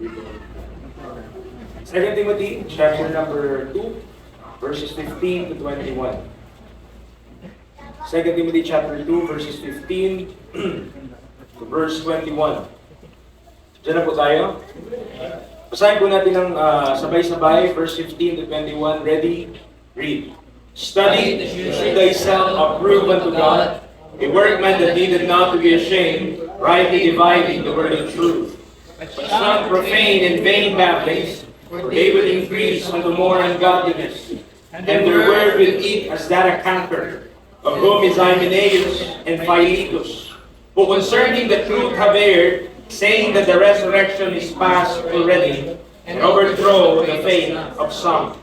2 Timothy chapter number 2, verses 15 to 21. 2 Timothy chapter 2, verses 15 to verse 21. Diyan na po tayo. Basahin po natin ng sabay-sabay, verse 15 to 21. Ready? Read. Study to show thyself approved unto God, a workman that needeth not to be ashamed, rightly dividing the word of truth. But not profane and vain babblings, for they will increase unto more ungodliness. And their word will eat as that a canker, of whom is Hymenaeus and Philetus, who concerning the truth have erred, saying that the resurrection is past already, and overthrow the faith of some.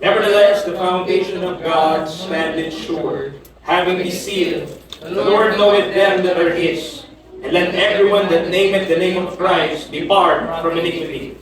Nevertheless, the foundation of God standeth sure, having this seal, the Lord knoweth them that are his, and let everyone that nameth the name of Christ depart from iniquity.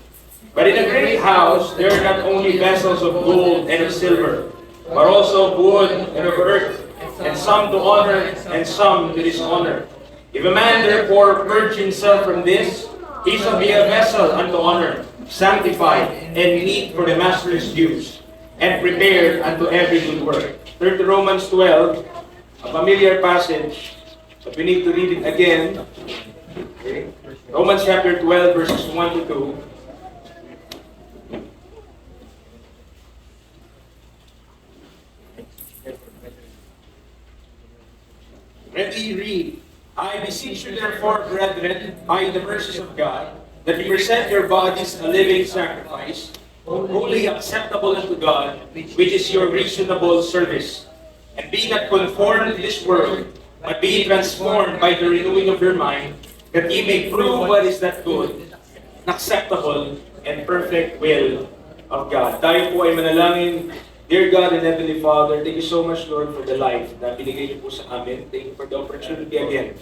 But in a great house there are not only vessels of gold and of silver, but also of wood and of earth, and some to honor and some to dishonor. If a man therefore purge himself from this, he shall be a vessel unto honor, sanctified and meet for the master's use, and prepared unto every good work. Turn to Romans 12, a familiar passage, but we need to read it again. Okay. Romans chapter 12, verses 1 to 2. Ready, read. I beseech you therefore, brethren, by the mercies of God, that you present your bodies a living sacrifice, wholly acceptable unto God, which is your reasonable service. And be not conformed to this world, but be transformed by the renewing of your mind, that ye may prove what is that good, acceptable, and perfect will of God. Tayo po ay manalangin. Dear God and Heavenly Father, thank you so much, Lord, for the life na binigay niyo po sa amin. Thank you for the opportunity again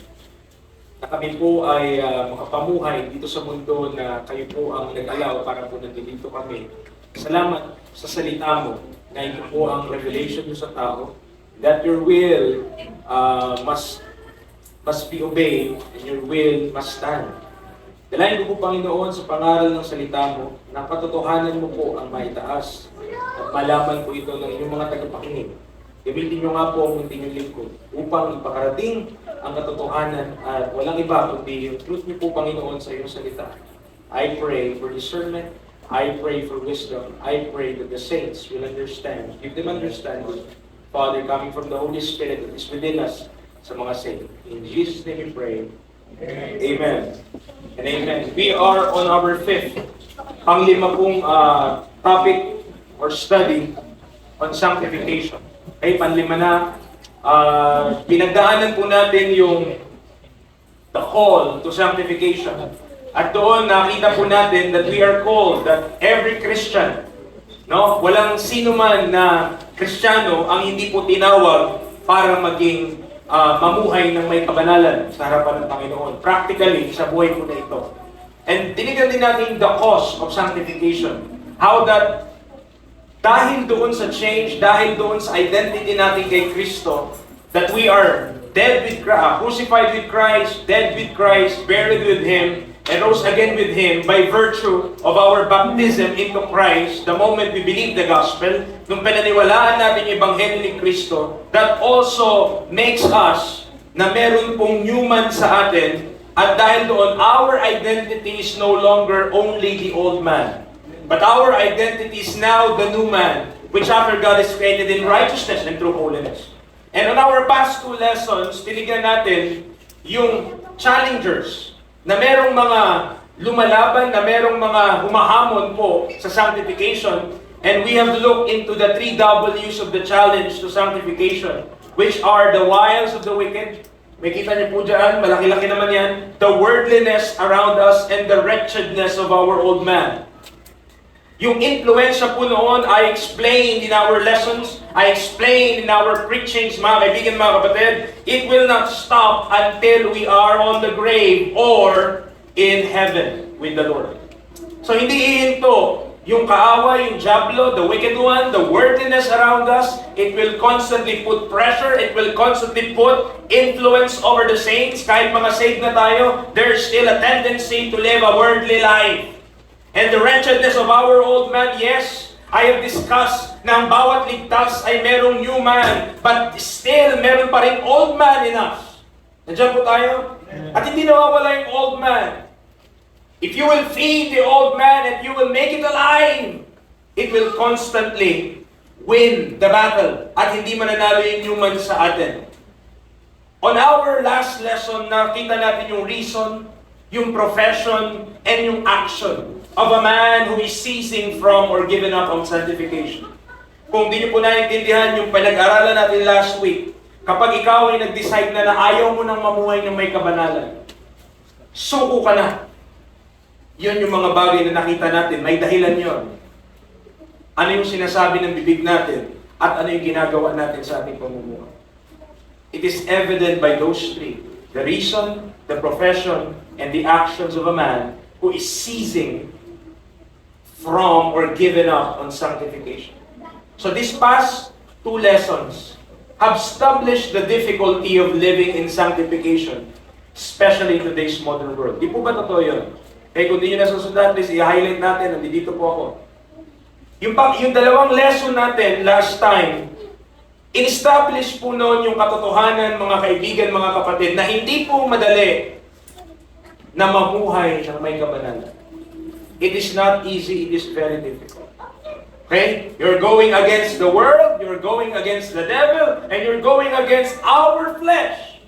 na kami po ay makapamuhay dito sa mundo na kayo po ang nag-allow para po nandito kami. Salamat sa salita mo na ito po ang revelation mo sa tao, that your will must be obeyed and your will must stand. Dalayan ko po, Panginoon, sa pangaral ng salita mo, na katotohanan mo po ang maitaas at malaman po ito ng inyong mga tagapakinig. Gamitin nyo nga po ang inyong lingkod upang ipakarating ang katotohanan at walang iba kundi yung truth niyo po, Panginoon, sa iyong salita. I pray for discernment. I pray for wisdom. I pray that the saints will understand. Give them understanding, Father, coming from the Holy Spirit that is within us sa mga saints. In Jesus' name we pray. Amen. And amen. We are on our fifth, panglima pong topic or study on sanctification. Okay, panlima na. Pinagdaanan po natin yung the call to sanctification. At doon nakita po natin that we are called, that every Christian, no, walang sino man na Kristiyano ang hindi po tinawag para maging mamuhay ng may kabanalan sa harapan ng Panginoon. Practically, sa buhay po na ito. And tinignan din natin the cause of sanctification. How that dahil doon sa change, dahil doon sa identity natin kay Kristo, that we are dead with Christ, crucified with Christ, dead with Christ, buried with Him, and rose again with Him by virtue of our baptism into Christ, the moment we believe the gospel, nung pinaniwalaan natin yung Ebanghelyo ni Kristo, that also makes us na meron pong new man sa atin, at dahil doon, our identity is no longer only the old man, but our identity is now the new man, which after God is created in righteousness and true holiness. And on our past two lessons, tinignan natin yung challengers, na merong mga lumalaban, na merong mga humahamon po sa sanctification. And we have looked into the 3 W's of the challenge to sanctification, which are the wiles of the wicked. May kita niyo po dyan, malaki-laki naman yan. The worldliness around us and the wretchedness of our old man. Yung influensya po noon, I explained in our lessons, I explained in our preachings, mga kaibigan, mga kapatid, it will not stop until we are on the grave or in heaven with the Lord. So hindi ihinto yung kaaway, yung diablo, the wicked one, the worldliness around us. It will constantly put pressure, it will constantly put influence over the saints. Kahit mga saved na tayo, there's still a tendency to live a worldly life. And the wretchedness of our old man, yes, I have discussed na ang bawat ligtas ay merong new man, but still meron pa rin old man in us. Nandiyan po tayo? At hindi nawawala yung old man. If you will feed the old man and you will make it alive, it will constantly win the battle at hindi mananalo yung new man sa atin. On our last lesson, nakita natin yung reason, yung profession, and yung action of a man who is ceasing from or given up on sanctification. Kung di niyo po naiintindihan yung pinag-aralan natin last week, kapag ikaw ay nag-decide na ayaw mo nang mamuhay ng may kabanalan, suko ka na. Yun yung mga bagay na nakita natin, may dahilan yon. Ano yung sinasabi ng bibig natin at ano yung ginagawa natin sa ating pamumuhay. It is evident by those three. The reason, the profession, and the actions of a man who is ceasing from or given up on sanctification. So these past two lessons have established the difficulty of living in sanctification, especially in today's modern world. Di po ba totoo yun? Kaya kung di nyo nasusundan, please i-highlight natin, nandito po ako. Yung dalawang lesson natin last time, in-establish po noon yung katotohanan, mga kaibigan, mga kapatid, na hindi po madali na mamuhay ng may kabanalan. It is not easy, it is very difficult. Okay? You're going against the world, you're going against the devil, and you're going against our flesh.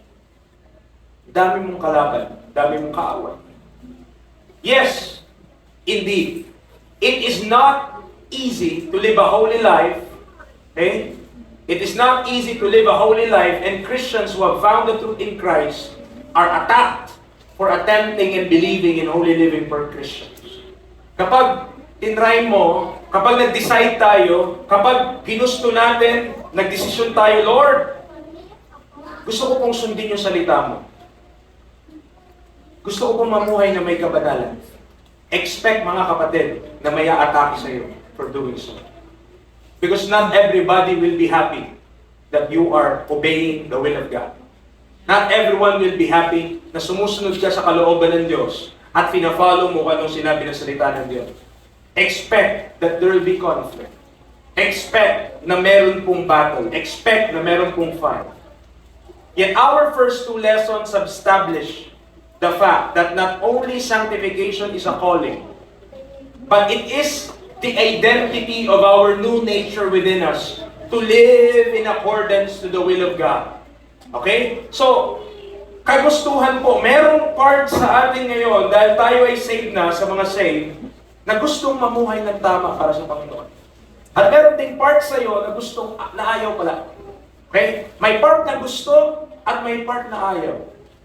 Dami mong kalaban, dami mong kaaway. Yes, indeed, it is not easy to live a holy life. Okay? It is not easy to live a holy life, and Christians who have found the truth in Christ are attacked for attempting and believing in holy living for Christians. Kapag tinry mo, kapag nag-decide tayo, kapag ginusto natin, nagdesisyon tayo, Lord, gusto ko pong sundin yung salita mo. Gusto ko pong mamuhay na may kabanalan. Expect, mga kapatid, na may a-atake sa iyo for doing so. Because not everybody will be happy that you are obeying the will of God. Not everyone will be happy na sumusunod ka sa kalooban ng Diyos at pina-follow mo kung anong sinabi ng salita ng Diyos. Expect that there will be conflict. Expect na meron pong battle. Expect na meron pong fight. Yet our first two lessons have established the fact that not only sanctification is a calling, but it is the identity of our new nature within us to live in accordance to the will of God. Okay? So, kagustuhan po, merong part sa atin ngayon, dahil tayo ay saved na sa mga saved, na gustong mamuhay ng tama para sa Panginoon. At meron ding part sa iyo na gustong, na ayaw pala. Okay? May part na gusto at may part na ayaw.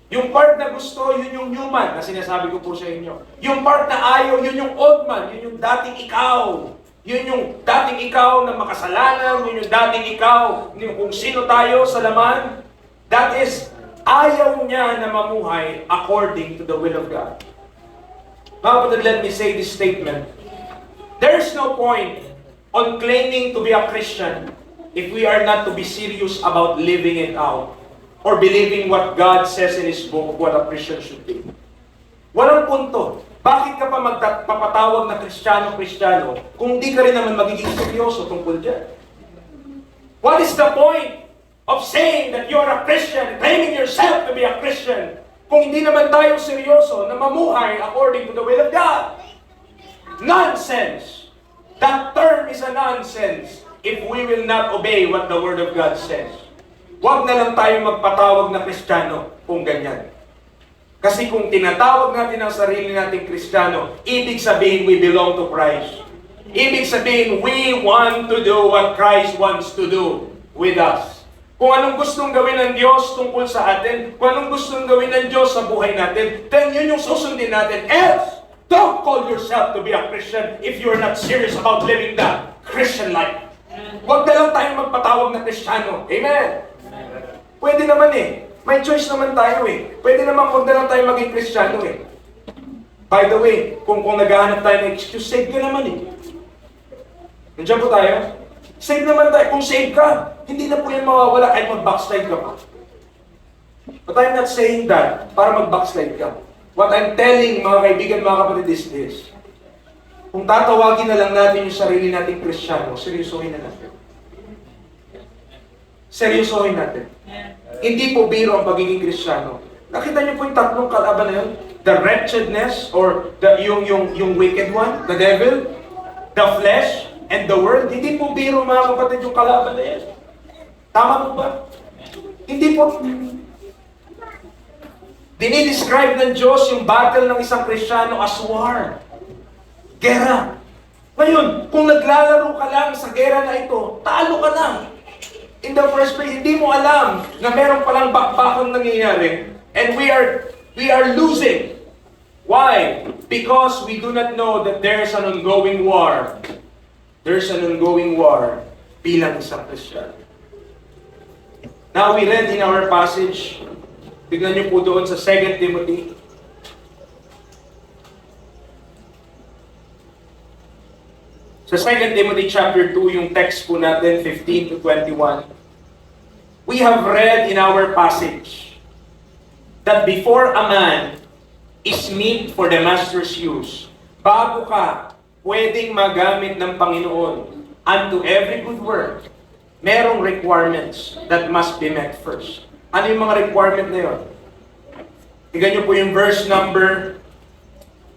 Yung part na gusto, yun yung new man na sinasabi ko po sa inyo. Yung part na ayaw, yun yung old man, yun yung dating ikaw. Yun yung dating ikaw na makasalanan, yun yung dating ikaw, kung sino tayo sa laman. That is, ayaw niya na mamuhay according to the will of God. Mga kapatid, let me say this statement. There's no point on claiming to be a Christian if we are not to be serious about living it out or believing what God says in His book of what a Christian should be. Walang punto. Bakit ka pa magpapatawag na Kristiyano kung di ka rin naman magiging seryoso tungkol dyan? What is the point of saying that you're a Christian, claiming yourself to be a Christian, kung hindi naman tayo seryoso na mamuhay according to the will of God? Nonsense! That term is a nonsense if we will not obey what the Word of God says. Huwag na lang tayo magpatawag na Kristiyano kung ganyan. Kasi kung tinatawag natin ang sarili nating Kristiyano, ibig sabihin we belong to Christ. Ibig sabihin we want to do what Christ wants to do with us. Kung anong gustong gawin ng Diyos tungkol sa atin, kung anong gustong gawin ng Diyos sa buhay natin, then yun yung susundin natin. Else, don't call yourself to be a Christian if you're not serious about living the Christian life. Huwag na lang tayo magpatawag na Kristiyano. Amen? Pwede naman eh. May choice naman tayo eh. Pwede naman huwag na lang tayo maging Kristiyano eh. By the way, kung naghahanap tayo ng excuse, save ka naman eh. Nandiyan po tayo? Save naman tayo. Kung save ka, hindi na po yan mawawala kahit mag-backslide ka pa. But I'm not saying that para mag-backslide ka. What I'm telling mga kaibigan, mga kapatid is this. Kung tatawagin na lang natin yung sarili nating Kristiyano, seryosohin na natin. Seryosohin natin. Hindi po biro ang pagiging Kristiyano. Nakita niyo po yung tatlong kalaban na yun? The wretchedness or yung wicked one, the devil, the flesh, and the world. Hindi po biro mga kapatid yung kalaban na yan. Tama po ba? Hindi po. Dinidescribe ng Diyos yung battle ng isang Kristiyano as war. Gera. Ngayon, kung naglalaro ka lang sa gera na ito, talo ka na. In the first place, hindi mo alam na meron palang bakbakang nangyayari. And we are losing. Why? Because we do not know that there's an ongoing war. There's an ongoing war bilang isang Kristiyano. Now we read in our passage, tignan niyo po doon sa 2 Timothy. Sa 2 Timothy chapter 2, yung text po natin, 15 to 21. We have read in our passage that before a man is meet for the master's use, bago ka pwedeng magamit ng Panginoon unto every good work, merong requirements that must be met first. Ano yung mga requirement na yun? Tignan niyo po yung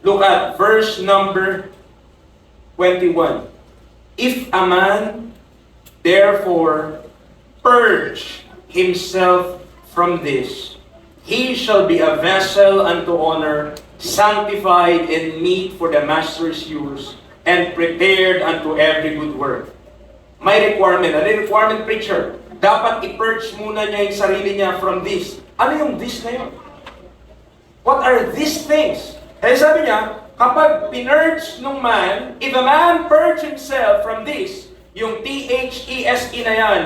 look at verse number 21. If a man therefore purge himself from this, he shall be a vessel unto honor, sanctified and meet for the master's use, and prepared unto every good work. May requirement. Ano yung requirement, preacher? Dapat i-purge muna niya yung sarili niya from this. Ano yung this na yun? What are these things? Eh sabi niya, kapag pinurge nung man, if a man purge himself from this, yung T-H-E-S-E na yan,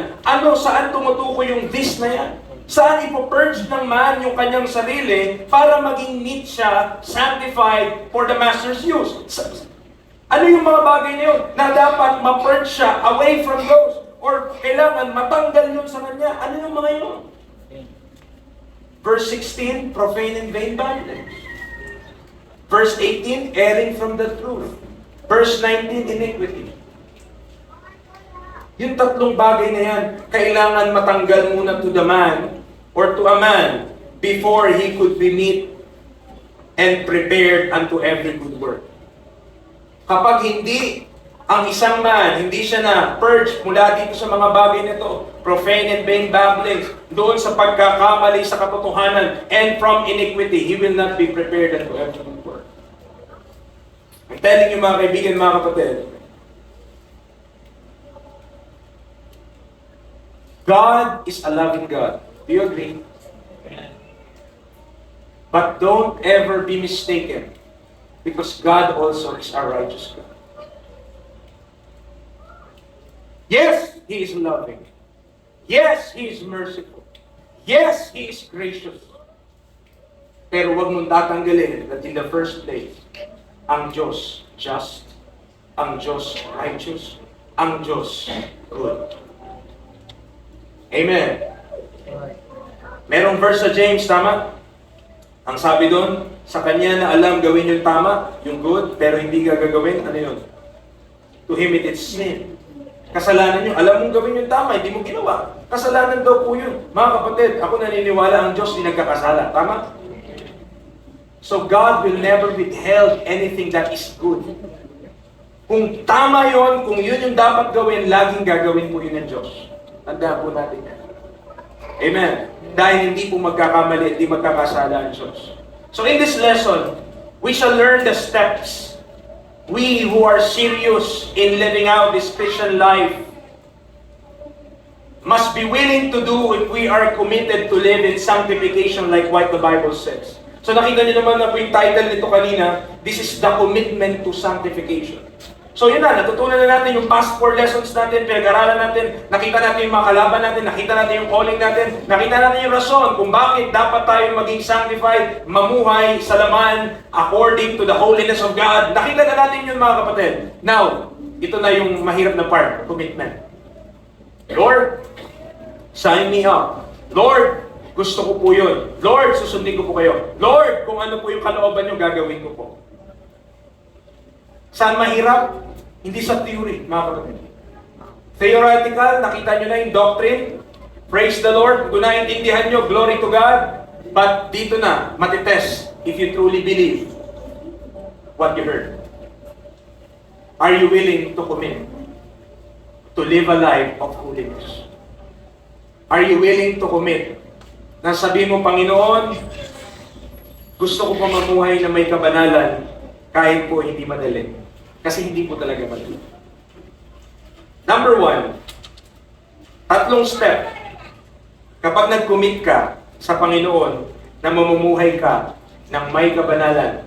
saan tumutukoy yung this na yan? Saan ipopurge ng man yung kanyang sarili para maging neat siya, sanctified for the master's use? Ano yung mga bagay na yun na dapat ma-purge siya away from those? Or kailangan matanggal yun sa kanya? Ano yung mga yun? Verse 16, profane and vain babblings. Verse 18, erring from the truth. Verse 19, iniquity. Yung tatlong bagay na yan, kailangan matanggal muna to the man or to a man before he could be meet and prepared unto every good work. Kapag hindi ang isang man, hindi siya na purge mula dito sa mga bagay nito, profane and vain babblings, doon sa pagkakamali sa katotohanan, and from iniquity, he will not be prepared unto every good work. I'm telling you mga kaibigan, mga kapatid, God is a loving God. Do you agree? But don't ever be mistaken, because God also is a righteous God. Yes, He is loving. Yes, He is merciful. Yes, He is gracious. Pero huwag mong tatanggalin that in the first place, ang Diyos just, ang Diyos righteous, ang Diyos good. Amen. Merong verse sa James, tama? Ang sabi doon, sa kanya na alam gawin yung tama, yung good, pero hindi ka gagawin, ano yun? To him it is sin. Kasalanan nyo, alam mong gawin yung tama, hindi mo ginawa. Kasalanan daw po yun. Mga kapatid, ako naniniwala ang Diyos di nagkakasala. Tama? So God will never withhold anything that is good. Kung tama yon, kung yun yung dapat gawin, laging gagawin po yun ng Diyos. Tandaan po natin yan. Amen. Dahil hindi po magkakamali, hindi magkakasala ang Diyos. So in this lesson, we shall learn the steps. We who are serious in living out this Christian life must be willing to do if we are committed to live in sanctification like what the Bible says. So nakita niyo naman na po yung title nito kanina, this is the commitment to sanctification. So yun na, natutunan na natin yung past 4 lessons natin, pinag-aralan natin, nakita natin yung mga kalaban natin, nakita natin yung calling natin, nakita natin yung rason kung bakit dapat tayo maging sanctified, mamuhay sa laman according to the holiness of God. Nakita na natin yun mga kapatid. Now, ito na yung mahirap na part, commitment. Lord, sign me up. Lord, gusto ko po yun. Lord, susundin ko po kayo. Lord, kung ano po yung kalooban nyo, gagawin ko po. Saan mahirap? Hindi sa theory, mga kapatid. Theoretical, nakita nyo na yung doctrine. Praise the Lord. Kung naintindihan nyo, glory to God. But dito na, matitest if you truly believe what you heard. Are you willing to commit to live a life of holiness? Are you willing to commit na sabi mo, Panginoon, gusto ko pa mamuhay na may kabanalan kahit po hindi madali. Kasi hindi po talaga madali. Number 1, 3 step. Kapag nag-commit ka sa Panginoon na mamumuhay ka ng may kabanalan,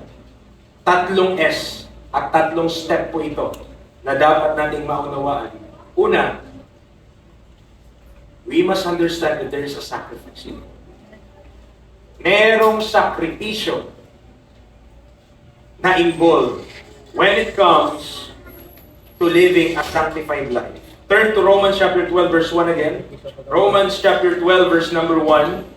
3 S at 3 step po ito na dapat nating maunawaan. Una, we must understand that there is a sacrifice. Merong sakripisyo na involved when it comes to living a sanctified life. Turn to Romans chapter 12 verse 1 again. Romans chapter 12 verse number 1.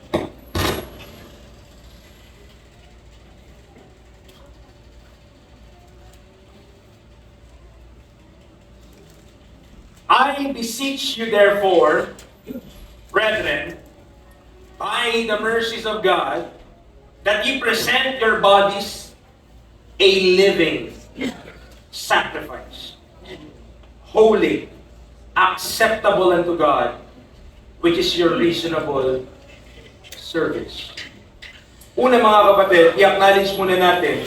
I beseech you therefore, brethren, by the mercies of God, that ye present your bodies a living sacrifice, holy, acceptable unto God, which is your reasonable service. Una mga kapatid, i-acknowledge muna natin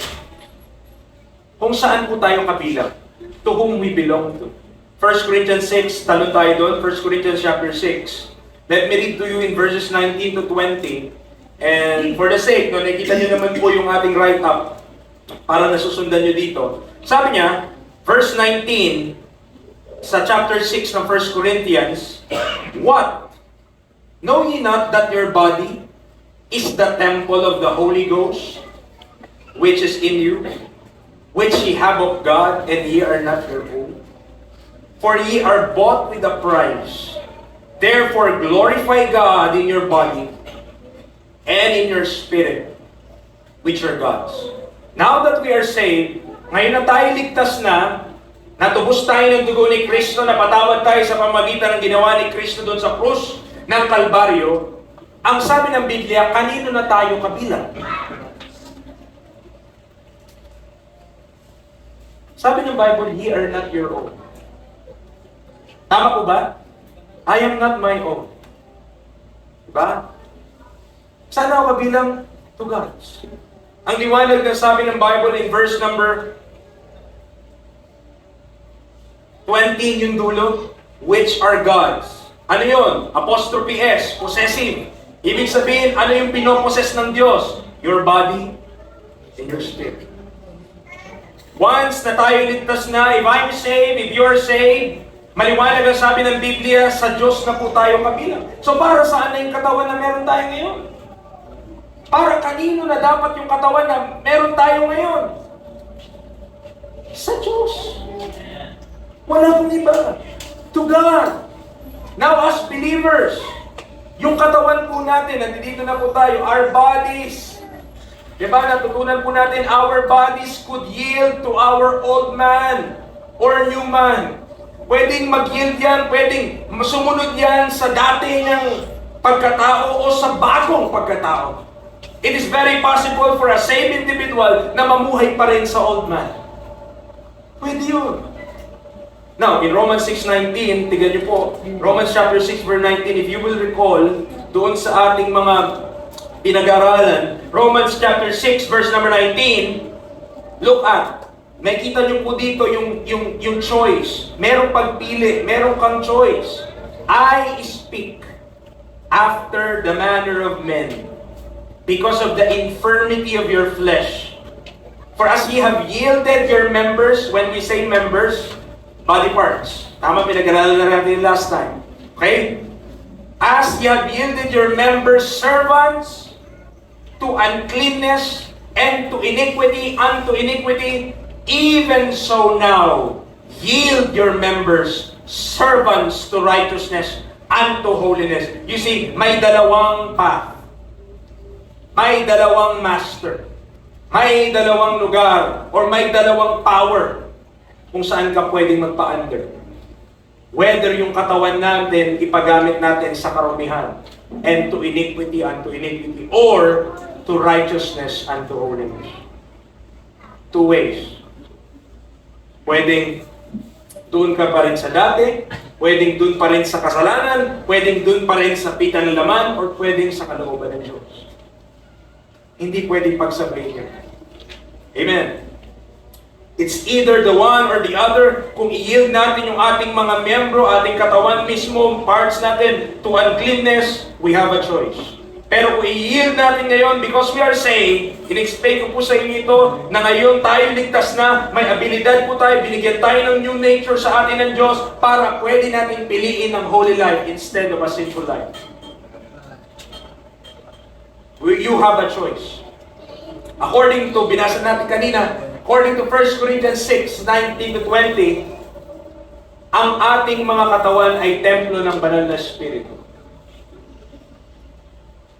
kung saan po tayo kabilang, to whom we belong to. 1 Corinthians 6, talon tayo doon, 1 Corinthians chapter 6. Let me read to you in verses 19 to 20. And for the sake, no, nakikita nyo naman po yung ating write-up para nasusundan nyo dito. Sabi niya, verse 19, sa chapter 6 ng 1 Corinthians, what? Know ye not that your body is the temple of the Holy Ghost, which is in you, which ye have of God, and ye are not your own? For ye are bought with a price. Therefore glorify God in your body and in your spirit, which are God's. Now that we are saved, ngayon na tayo ligtas na, natubos tayo ng dugo ni Kristo, napatawad tayo sa pamamagitan ng ginawa ni Kristo doon sa krus ng Kalbaryo, ang sabi ng Biblia, kanino na tayo kabilang? Sabi ng Bible, ye are not your own. Tama po ba? I am not my own. Diba? Saan ako kabilang? To God's. Ang liwanag na sabi ng Bible in verse number 20 yung dulo, which are God's. Ano yun? Apostrophe S, possessive. Ibig sabihin, ano yung pinoposes ng Diyos? Your body and your spirit. Once na tayo ligtas na, if I'm saved, if you're saved, maliwanag ang sabi ng Biblia, sa Diyos na po tayo kabilang. So para saan na yung katawan na meron tayo ngayon? Para kanino na dapat yung katawan na meron tayo ngayon? Sa Diyos. Wala pong iba. To God. Now as believers, yung katawan po natin, nandito na po tayo, our bodies. Diba, natutunan po natin, our bodies could yield to our old man or new man. Pwedeng mag-yield yan, pwedeng sumunod yan sa dati niyang pagkatao o sa bagong pagkatao. It is very possible for a saved individual na mamuhay pa rin sa old man. Pwede yun. Now, in Romans 6:19, tignan niyo po, Romans chapter 6 verse 19, if you will recall, doon sa ating mga pinag-aralan, Romans chapter 6 verse number 19, look at, makita niyo po dito yung choice. Merong pagpili, merong kang choice. I speak after the manner of men, because of the infirmity of your flesh. For as ye have yielded your members, when we say members, body parts. Tama, pinag-aralan na natin last time. Okay? As ye have yielded your members servants to uncleanness and to iniquity unto iniquity, even so now yield your members servants to righteousness unto holiness. You see, may dalawang path. May dalawang master. May dalawang lugar or may dalawang power kung saan ka pwedeng magpa-under. Whether yung katawan natin, ipagamit natin sa karumihan, and to iniquity unto iniquity, or to righteousness unto holiness. Two ways. Pwedeng doon ka pa rin sa dati, pwedeng doon pa rin sa kasalanan, pwedeng doon pa rin sa pita ng laman, or pwedeng sa kalooban ng Diyos. Hindi pwedeng pagsabayin yun. Amen. It's either the one or the other. Kung i-yield natin yung ating mga miyembro, ating katawan mismo, parts natin, to uncleanness, we have a choice. Pero kung i-yield natin ngayon, because we are saying, in-explain ko po sa inyo ito, na ngayon tayo ligtas na, may abilidad po tayo, binigyan tayo ng new nature sa atin ng Diyos, para pwede natin piliin ang holy life instead of a sinful life. You have a choice. According to, binasa natin kanina, according to 1 Corinthians 6:19 to 20, ang ating mga katawan ay templo ng banal na Espiritu.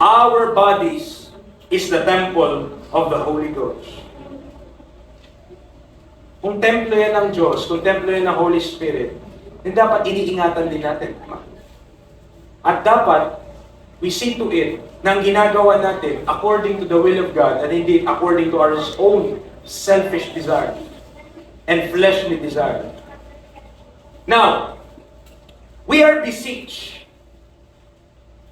Our bodies is the temple of the Holy Ghost. Kung templo yan ng Diyos, kung templo yan ng Holy Spirit, then dapat iniingatan din natin. At dapat, we see to it na ang ginagawa natin according to the will of God and hindi according to our own selfish desire and fleshly desire. Now, we are beseeched.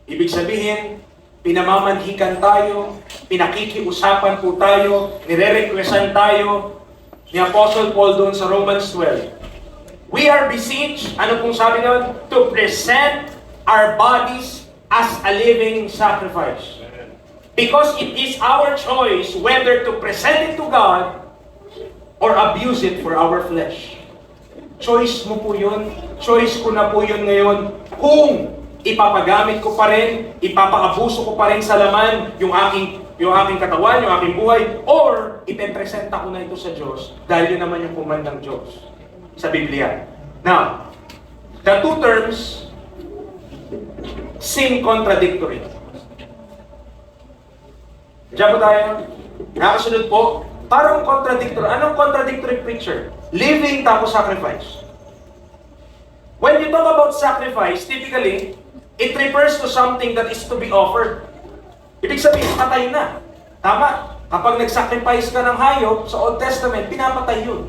Ibig sabihin, pinamamanhikan tayo, pinakikiusapan po tayo, nire-requestan tayo ni Apostle Paul doon sa Romans 12. We are beseeched, ano pong sabi doon? To present our bodies as a living sacrifice. Because it is our choice whether to present it to God or abuse it for our flesh. Choice mo po yun. Choice ko na po yun ngayon. Kung ipapagamit ko pa rin, ipapaabuso ko pa rin sa laman yung aking katawan, yung aking buhay, or ipepresenta ko na ito sa Diyos dahil yun naman yung command ng Diyos sa Biblia. Now, the two terms seem contradictory. Diyan po tayo. Nakasunod po. Parang contradictory. Anong contradictory picture? Living tapos sacrifice. When you talk about sacrifice, typically, it refers to something that is to be offered. Ibig sabihin, patay na. Tama. Kapag nag-sacrifice ka ng hayop, sa Old Testament, pinapatay yun.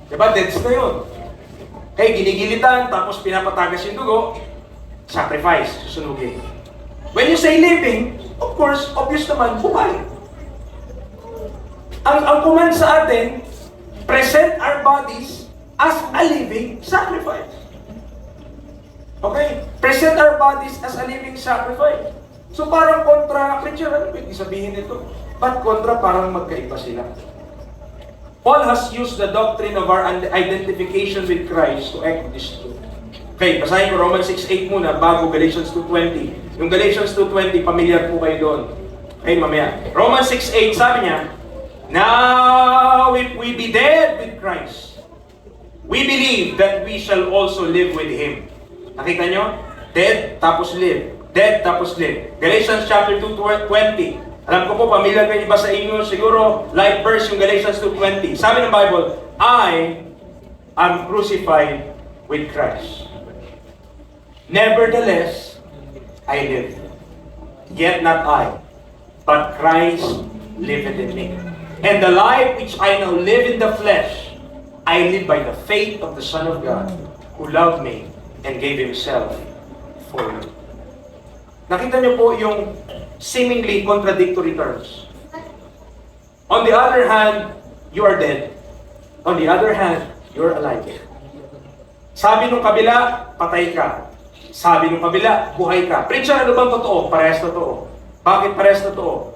Diba? Deads na yun. Kaya ginigilitan, tapos pinapatagas yung dugo, sacrifice, susunugin. When you say living, of course, obvious naman, buhay. Ang command sa atin, present our bodies as a living sacrifice. Okay? Present our bodies as a living sacrifice. So parang kontra, Christian, ano pwede sabihin ito? But kontra, parang magkaiba sila. Paul has used the doctrine of our identification with Christ to echo this truth. Okay, basahin ko Romans 6:8 muna bago Galatians 2:20. Yung Galatians 2:20, familiar po kayo doon. Okay, mamaya. Romans 6:8, sabi niya, now if we be dead with Christ, we believe that we shall also live with Him. Nakita nyo? Dead, tapos live. Dead, tapos live. Galatians chapter 2:20. Alam ko po, familiar kayo iba sa inyo, siguro, like verse yung Galatians 2:20. Sabi ng Bible, I am crucified with Christ. Nevertheless, I live. Yet not I, but Christ liveth in me. And the life which I now live in the flesh, I live by the faith of the Son of God, who loved me and gave Himself for me. Nakita niyo po yung seemingly contradictory terms. On the other hand, you are dead. On the other hand, you are alive. Sabi nung kabila, patay ka. Sabi nung kabila, buhay ka. Preacher, ano bang totoo? Parehas totoo. Bakit parehas totoo?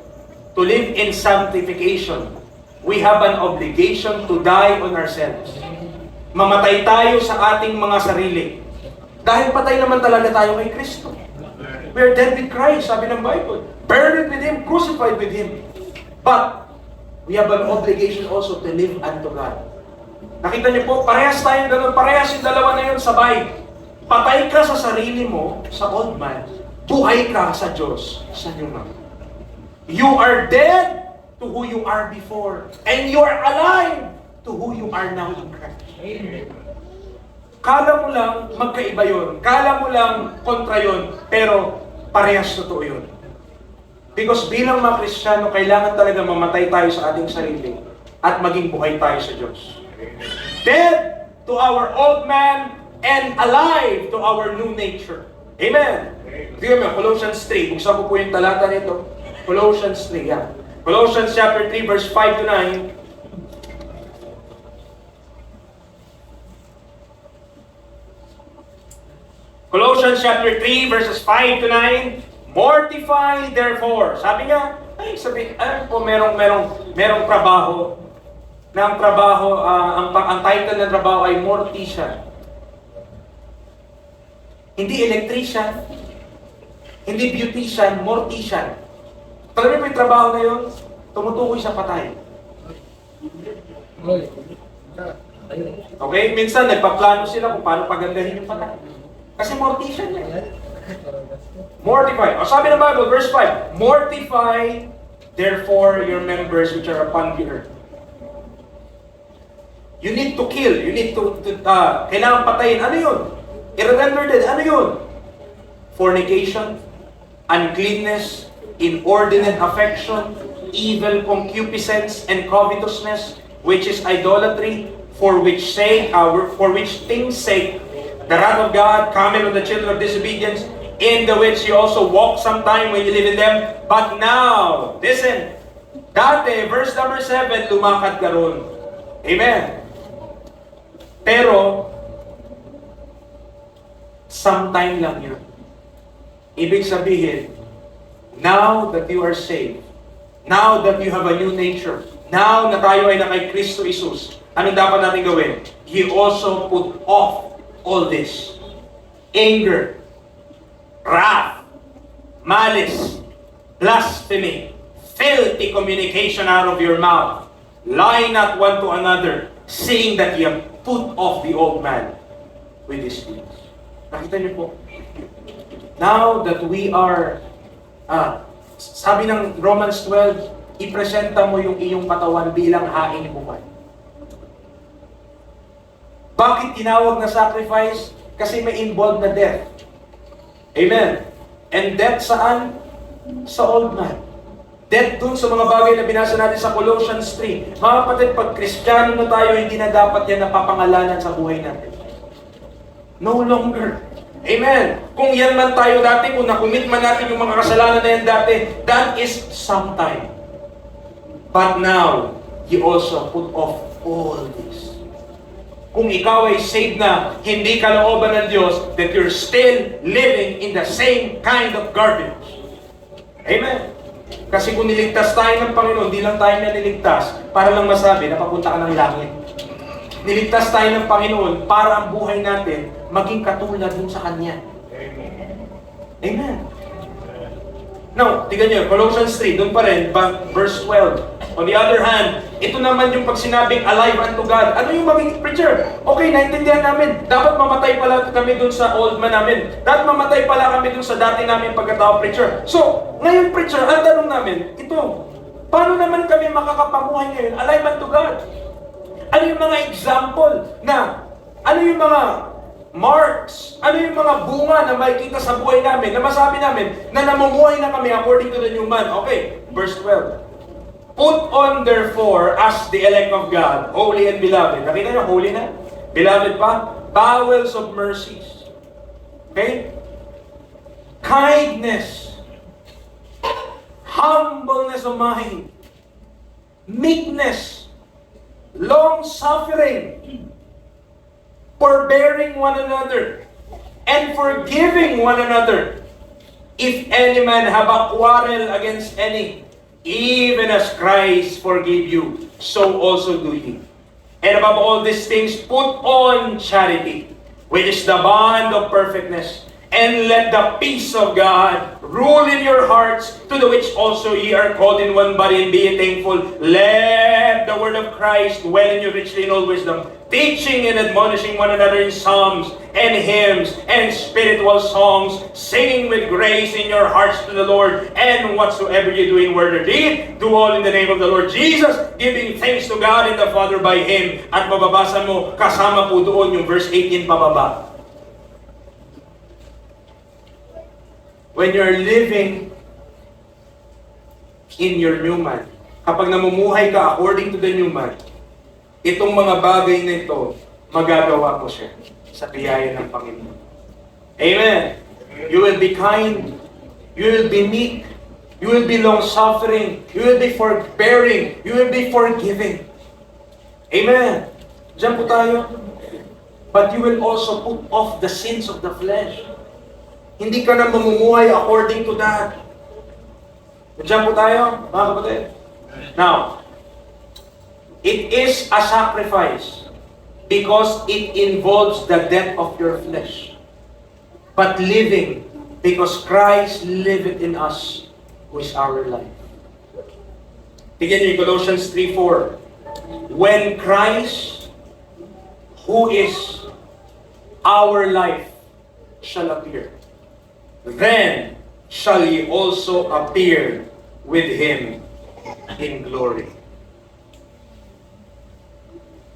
To live in sanctification, we have an obligation to die on ourselves. Mamatay tayo sa ating mga sarili. Dahil patay naman talaga tayo kay Kristo. We are dead with Christ, sabi ng Bible. Buried with Him, crucified with Him. But, we have an obligation also to live unto God. Nakita niyo po, parehas tayong ganun. Parehas yung dalawa na yun, sabay. Patay ka sa sarili mo, sa old man. Buhay ka sa Diyos, sa new man. You are dead to who you are before. And you are alive to to who you are now in Christ. Kala mo lang magkaiba yun. Kala mo lang kontra yun. Pero parehas totoo yun. Because bilang mga Kristiyano, kailangan talaga mamatay tayo sa ating sarili at maging buhay tayo sa Diyos. Dead to our old man and alive to our new nature. Amen. Tingnan mo, Colossians 3. Buksan ko po yung talata nito. Colossians 3, yan. Colossians chapter 3, verse 5 to 9. Colossians chapter 3, verses 5 to 9. Mortify therefore. Sabi niya, merong trabaho. Na ang trabaho, ang title ng trabaho ay mortician. Hindi electrician, hindi beautician, mortician. Talaga mo yung trabaho na yun, tumutukoy sa patay. Okay? Minsan, nagpaplano sila kung paano pagandahin yung patay. Kasi mortician yan. Mortify. O sabi ng Bible, verse 5, mortify therefore your members which are upon the earth. You need to kill. You need to kailangan patayin. Ano yun? I-remember that. Ano yun? Fornication, uncleanness, inordinate affection, evil concupiscence, and covetousness, which is idolatry, for which things sake, the wrath of God coming on the children of disobedience, in the which you also walked sometime when you live in them. But now, listen, dati, verse number 7, lumakad ka ron. Amen. Pero, sometime lang yun. Ibig sabihin, now that you are saved, now that you have a new nature, now na tayo ay na kay Kristo Jesus, anong dapat natin gawin? He also put off all this. Anger, wrath, malice, blasphemy, filthy communication out of your mouth. Lie not one to another, saying that you have put off the old man with his deeds. Nakita niyo po? Now that we are, sabi ng Romans 12, ipresenta mo yung iyong katawan bilang haing buhay. Bakit tinawag na sacrifice? Kasi may involved na death. Amen. And death saan? Sa old man. Death dun sa mga bagay na binasa natin sa Colossians 3. Mga kapatid, pag Kristiyano na tayo, hindi na dapat yan napapangalanan sa buhay natin. No longer. Amen. Kung yan man tayo dati, kung nakumit man natin yung mga kasalanan na yan dati, that is sometime. But now, He also put off all this. Kung ikaw ay saved na, hindi kalooban ng Diyos, that you're still living in the same kind of garbage. Amen. Kasi kung niligtas tayo ng Panginoon, hindi lang tayo na niligtas para lang masabi na papunta ka ng langit. Niligtas tayo ng Panginoon para ang buhay natin maging katulad dun sa Kanya. Amen. Now, tignan nyo, Colossians 3, doon pa rin, verse 12. On the other hand, ito naman yung pag sinabing alive unto God. Ano yung maging preacher? Okay, naintindihan namin. Dapat mamatay pala kami dun sa old man namin. Dapat mamatay pala kami dun sa dati namin pagkatao preacher. So, ngayon preacher, ang tanong namin, ito, paano naman kami makakapamuhay ngayon alive unto God? Ano yung mga example na, ano yung mga marks, ano yung mga bunga na makikita sa buhay namin, na masabi namin na namumuhay na kami according to the new man. Okay, verse 12. Put on therefore as the elect of God, holy and beloved. Nakita nyo, holy na? Beloved pa? Bowels of mercies. Okay? Kindness. Humbleness of mind. Meekness. Long-suffering. Forbearing one another. And forgiving one another. If any man have a quarrel against any, even as Christ forgave you, so also do ye. And above all these things, put on charity, which is the bond of perfectness, And let the peace of God rule in your hearts, to the which also ye are called in one body, and be ye thankful. Let the word of Christ dwell in you richly in all wisdom, teaching and admonishing one another in psalms and hymns and spiritual songs, singing with grace in your hearts to the Lord. And whatsoever you do in word or deed, do all in the name of the Lord Jesus, giving thanks to God and the Father by Him. At mababasa mo, kasama po doon yung verse 18 pababa. When you're living in your new man, kapag namumuhay ka according to the new man, itong mga bagay na ito, magagawa mo siya sa biyaya ng Panginoon. Amen. You will be kind. You will be meek. You will be long-suffering. You will be forbearing. You will be forgiving. Amen. Diyan po tayo. But you will also put off the sins of the flesh. Hindi ka na mamumuhay according to that. Diyan po tayo, mga kapatid. Now, it is a sacrifice because it involves the death of your flesh. But living because Christ liveth in us, who is our life. Tignan niyo Colossians 3:4. When Christ, who is our life, shall appear, then shall ye also appear with Him in glory.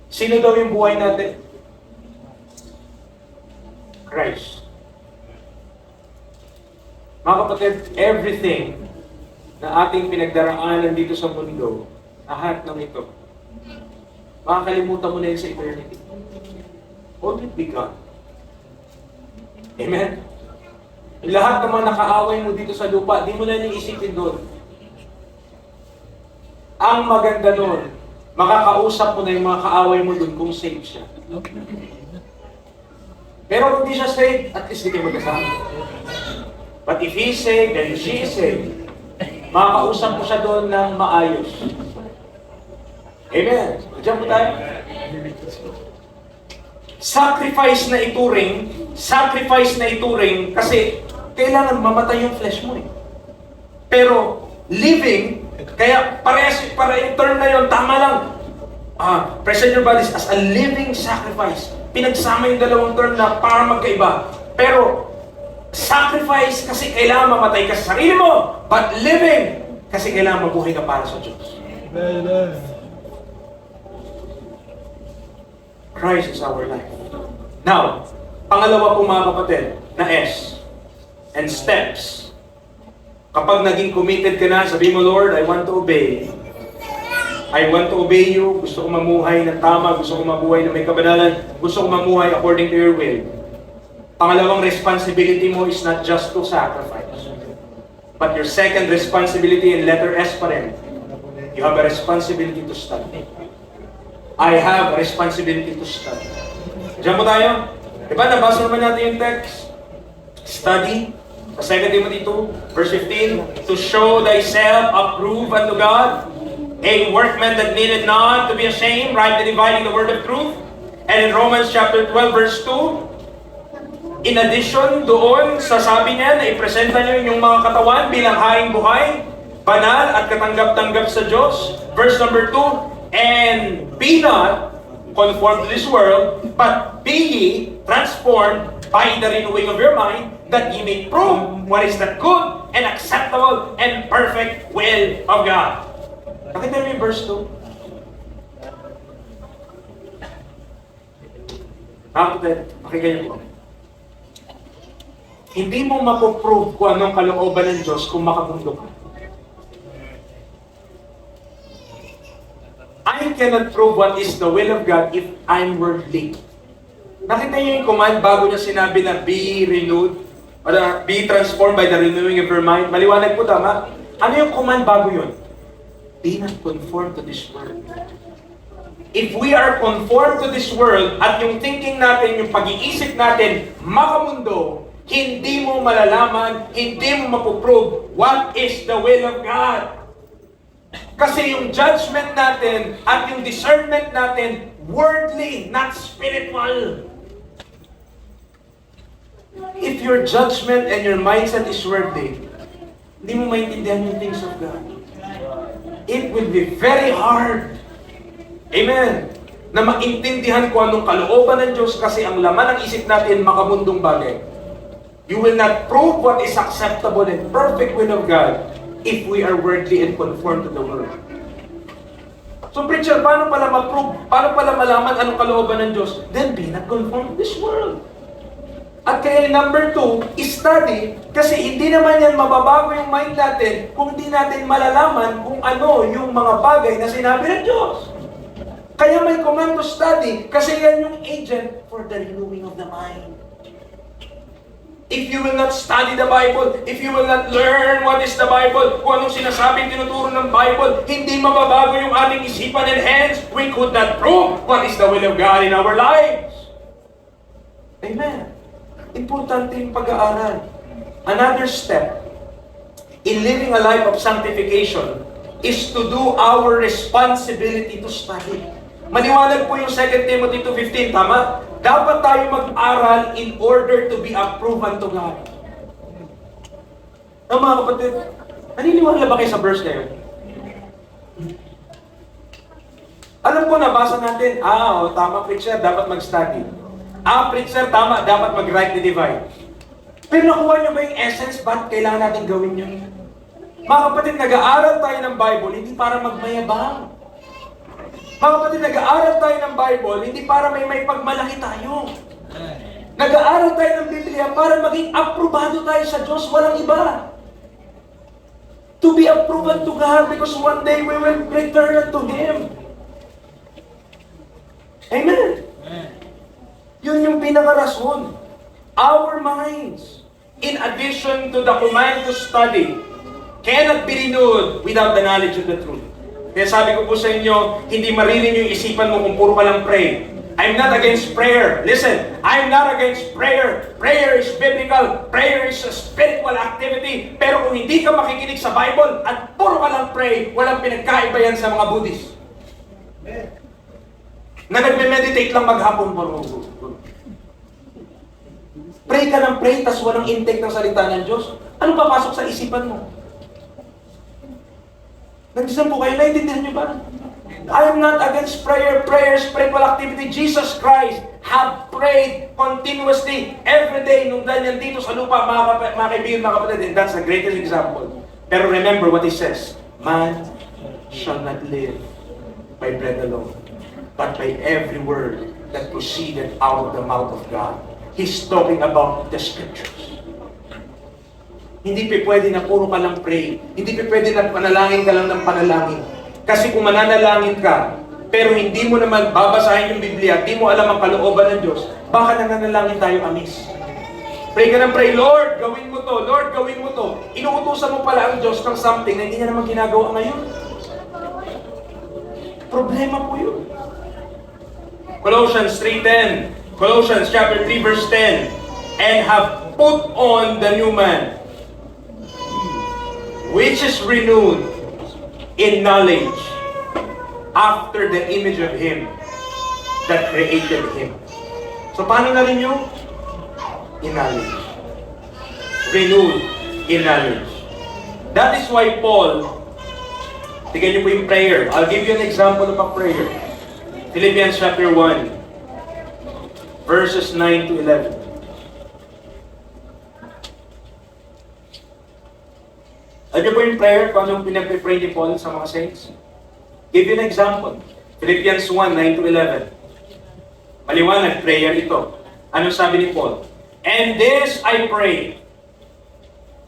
Sino daw yung buhay natin? Christ. Mga kapatid, everything na ating pinagdaraanan dito sa mundo, lahat ng ito, makakalimutan mo na yun sa eternity. All will be gone. Amen? Lahat ng mga nakaaway mo dito sa lupa, di mo na niisipin doon. Ang maganda doon, makakausap mo na yung mga kaaway mo doon kung safe siya. Pero kung di siya safe, at least di kayo magkasama. But if he's safe, then she is safe. Makakausap mo siya doon ng maayos. Amen. Diyan po tayo. Sacrifice na ituring kasi kailangan mamatay yung flesh mo eh. Pero living, kaya para yung term na yun, tama lang. Present your bodies as a living sacrifice. Pinagsama yung dalawang term na para magkaiba. Pero sacrifice kasi kailangan mamatay ka sa sarili mo, but living kasi kailangan mabuhay ka para sa Diyos. Christ is our life. Now, pangalawa po mga kapatid, na S, and steps. Kapag naging committed ka na, sabi mo, Lord, I want to obey. I want to obey you. Gusto ko mamuhay na tama. Gusto ko mabuhay na may kabanalan. Gusto ko mamuhay according to your will. Pangalawang responsibility mo is not just to sacrifice. But your second responsibility in letter S pa rin. You have a responsibility to study. I have a responsibility to study. Diyan po tayo. Diba, nabasa naman natin yung text. Study. Sa 2 Timothy 2, verse 15, to show thyself approved unto God, a workman that needed not to be ashamed, rightly dividing the word of truth. And in Romans chapter 12, verse 2, in addition doon, sasabi niya na ipresenta niyo yung mga katawan bilang haring buhay, banal at katanggap-tanggap sa Diyos. Verse number 2, and be not conformed to this world, but be ye transformed by the renewing of your mind, that ye may prove what is the good and acceptable and perfect will of God. Nakita niyo yung verse 2? Pakinggan niyo po. Hindi mo mapoprove kung anong kalooban ng Diyos kung makamundo ka. I cannot prove what is the will of God if I'm worldly. Nakita niyo yung command bago niya sinabi na be renewed, or be transformed by the renewing of your mind. Maliwanag po, tama? Ano yung command bago yun? Be not conformed to this world. If we are conformed to this world at yung thinking natin, yung pag-iisip natin, makamundo, hindi mo malalaman, hindi mo mapuprove what is the will of God. Kasi yung judgment natin at yung discernment natin, worldly, not spiritual. If your judgment and your mindset is worldly, hindi mo maintindihan yung things of God. It will be very hard, amen, na maintindihan ko anong kalooban ng Diyos kasi ang laman ng isip natin makamundong bagay. You will not prove what is acceptable and perfect will of God if we are worldly and conformed to the world. So preacher, paano pala ma-prove? Paano pala malaman anong kalooban ng Diyos? Then be not conformed to this world. At kaya number 2, study, kasi hindi naman yan mababago yung mind natin kung hindi natin malalaman kung ano yung mga bagay na sinabi ng Diyos. Kaya may command to study, kasi yan yung agent for the renewing of the mind. If you will not study the Bible, if you will not learn what is the Bible, kung anong sinasabing tinuturo ng Bible, hindi mababago yung ating isipan and hence, we could not prove what is the will of God in our lives. Amen. Importante yung pag-aaral. Another step in living a life of sanctification is to do our responsibility to study. Maliwanag po yung 2 Timothy 2:15, tama? Dapat tayo mag-aral in order to be approved unto God. Mga kapatid, naniniwala ba kayo sa verse na yun? Alam ko, nabasa natin, tama preacher, dapat mag-study. Preacher, tama, dapat mag-rightly divide. Pero nakuha niyo ba yung essence, ba't kailangan natin gawin yun? Mga kapatid, nag-aaral tayo ng Bible, hindi para magmayabang. Mga kapatid, nag-aaral tayo ng Bible, hindi para may pagmalaki tayo. Nag-aaral tayo ng Biblia para maging aprobado tayo sa Diyos, walang iba. To be approved to God because one day we will return to Him. Amen. Yun yung pinaka-rason. Our minds, in addition to the command to study, cannot be renewed without the knowledge of the truth. Kaya sabi ko po sa inyo, hindi marilin yung isipan mo kung puro ka lang pray. I'm not against prayer. Listen, I'm not against prayer. Prayer is biblical. Prayer is a spiritual activity. Pero kung hindi ka makikinig sa Bible at puro ka lang pray, walang pinagkaiba yan sa mga Buddhist. Na nagme-meditate lang maghapon. Pray ka ng pray, tas walang intake ng salita ng Diyos. Anong papasok sa isipan mo? Nagdisan po kayo, naiintindihan niyo ba? I am not against prayer. Prayer is spiritual activity. Jesus Christ have prayed continuously every day nung dahil yan dito sa lupa, mga kaibigan, mga kapatid. And that's the greatest example. Pero remember what He says, man shall not live by bread alone, but by every word that proceeded out of the mouth of God. He's talking about the Scriptures. Hindi pwede na puro ka lang pray. Hindi pwede na panalangin ka lang ng panalangin. Kasi kung mananalangin ka, pero hindi mo naman babasahin yung Biblia, hindi mo alam ang kalooban ng Diyos, baka nananalangin tayo amiss. Pray ka ng pray, Lord, gawin mo to. Lord, gawin mo to. Inuutusan mo pala ang Diyos ng something na hindi niya naman ginagawa ngayon. Problema po yun. Colossians 3:10. Colossians chapter 3 verse 10. And have put on the new man, which is renewed in knowledge after the image of Him that created Him. So paano na rin yung? In knowledge. Renewed in knowledge. That is why Paul, tignan niyo po yung prayer. I'll give you an example of a prayer. Philippians chapter 1, verses 9 to 11. Ano po yung prayer kung anong pinag-pray ni Paul sa mga saints? Give you an example. Philippians 1, 9 to 11. Maliwanag, prayer ito. Anong sabi ni Paul? And this I pray,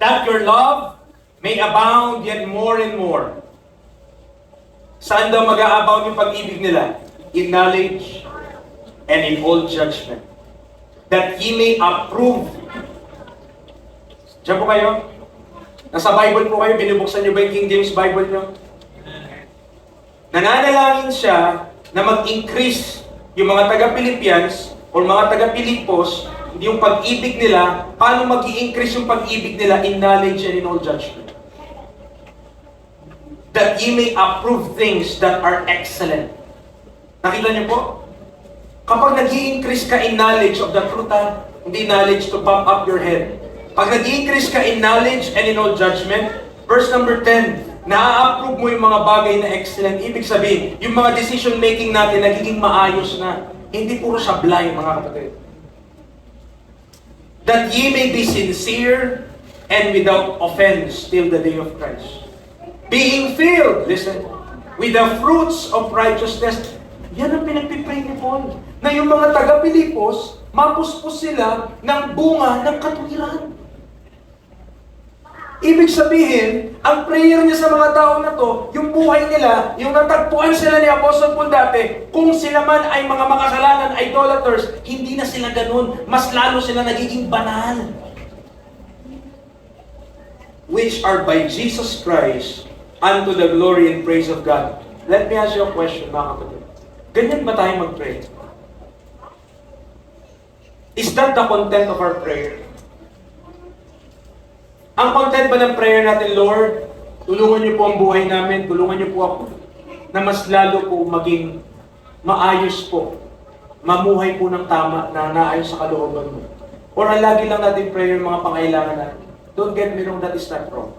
that your love may abound yet more and more. Saan daw mag-a-abound yung pag-ibig nila? In knowledge and in all judgment. That ye may approve. Diyan po kayo? Nasa Bible po kayo, binubuksan niyo ba yung King James Bible niyo? Nananalangin siya na mag-increase yung mga taga-Philippians o mga taga-Pilipos, yung pag-ibig nila, paano mag-i-increase yung pag-ibig nila in knowledge and in all judgment. That ye may approve things that are excellent. Nakita niyo po? Kapag nag-i-increase ka in knowledge of the truth, hindi knowledge to pump up your head. Pag nag-increase ka in knowledge and in all judgment, verse number 10, na-approve mo yung mga bagay na excellent. Ibig sabihin, yung mga decision making natin nagiging maayos na. Hindi puro sablay, mga kapatid. That ye may be sincere and without offense till the day of Christ. Being filled, listen, with the fruits of righteousness. Yan ang pinagpipray ni Paul. Na yung mga taga-Pilipos, mapuspos sila ng bunga ng katuwiran. Ibig sabihin, ang prayer niya sa mga tao na to, yung buhay nila, yung natagpuan sila ni Apostle Paul dati, kung sila man ay mga makasalanan, idolaters, hindi na sila ganun. Mas lalo sila nagiging banal. Which are by Jesus Christ unto the glory and praise of God. Let me ask you a question, mga kapatid. Ganyan ba tayo mag-pray? Is that the content of our prayer? Ang content ba ng prayer natin, Lord, tulungan niyo po ang buhay namin, tulungan niyo po ako, na mas lalo po maging maayos po, mamuhay po ng tama na naayos sa kalooban mo. Or lagi lang natin prayer mga pangailangan natin. Don't get me wrong, that is not wrong.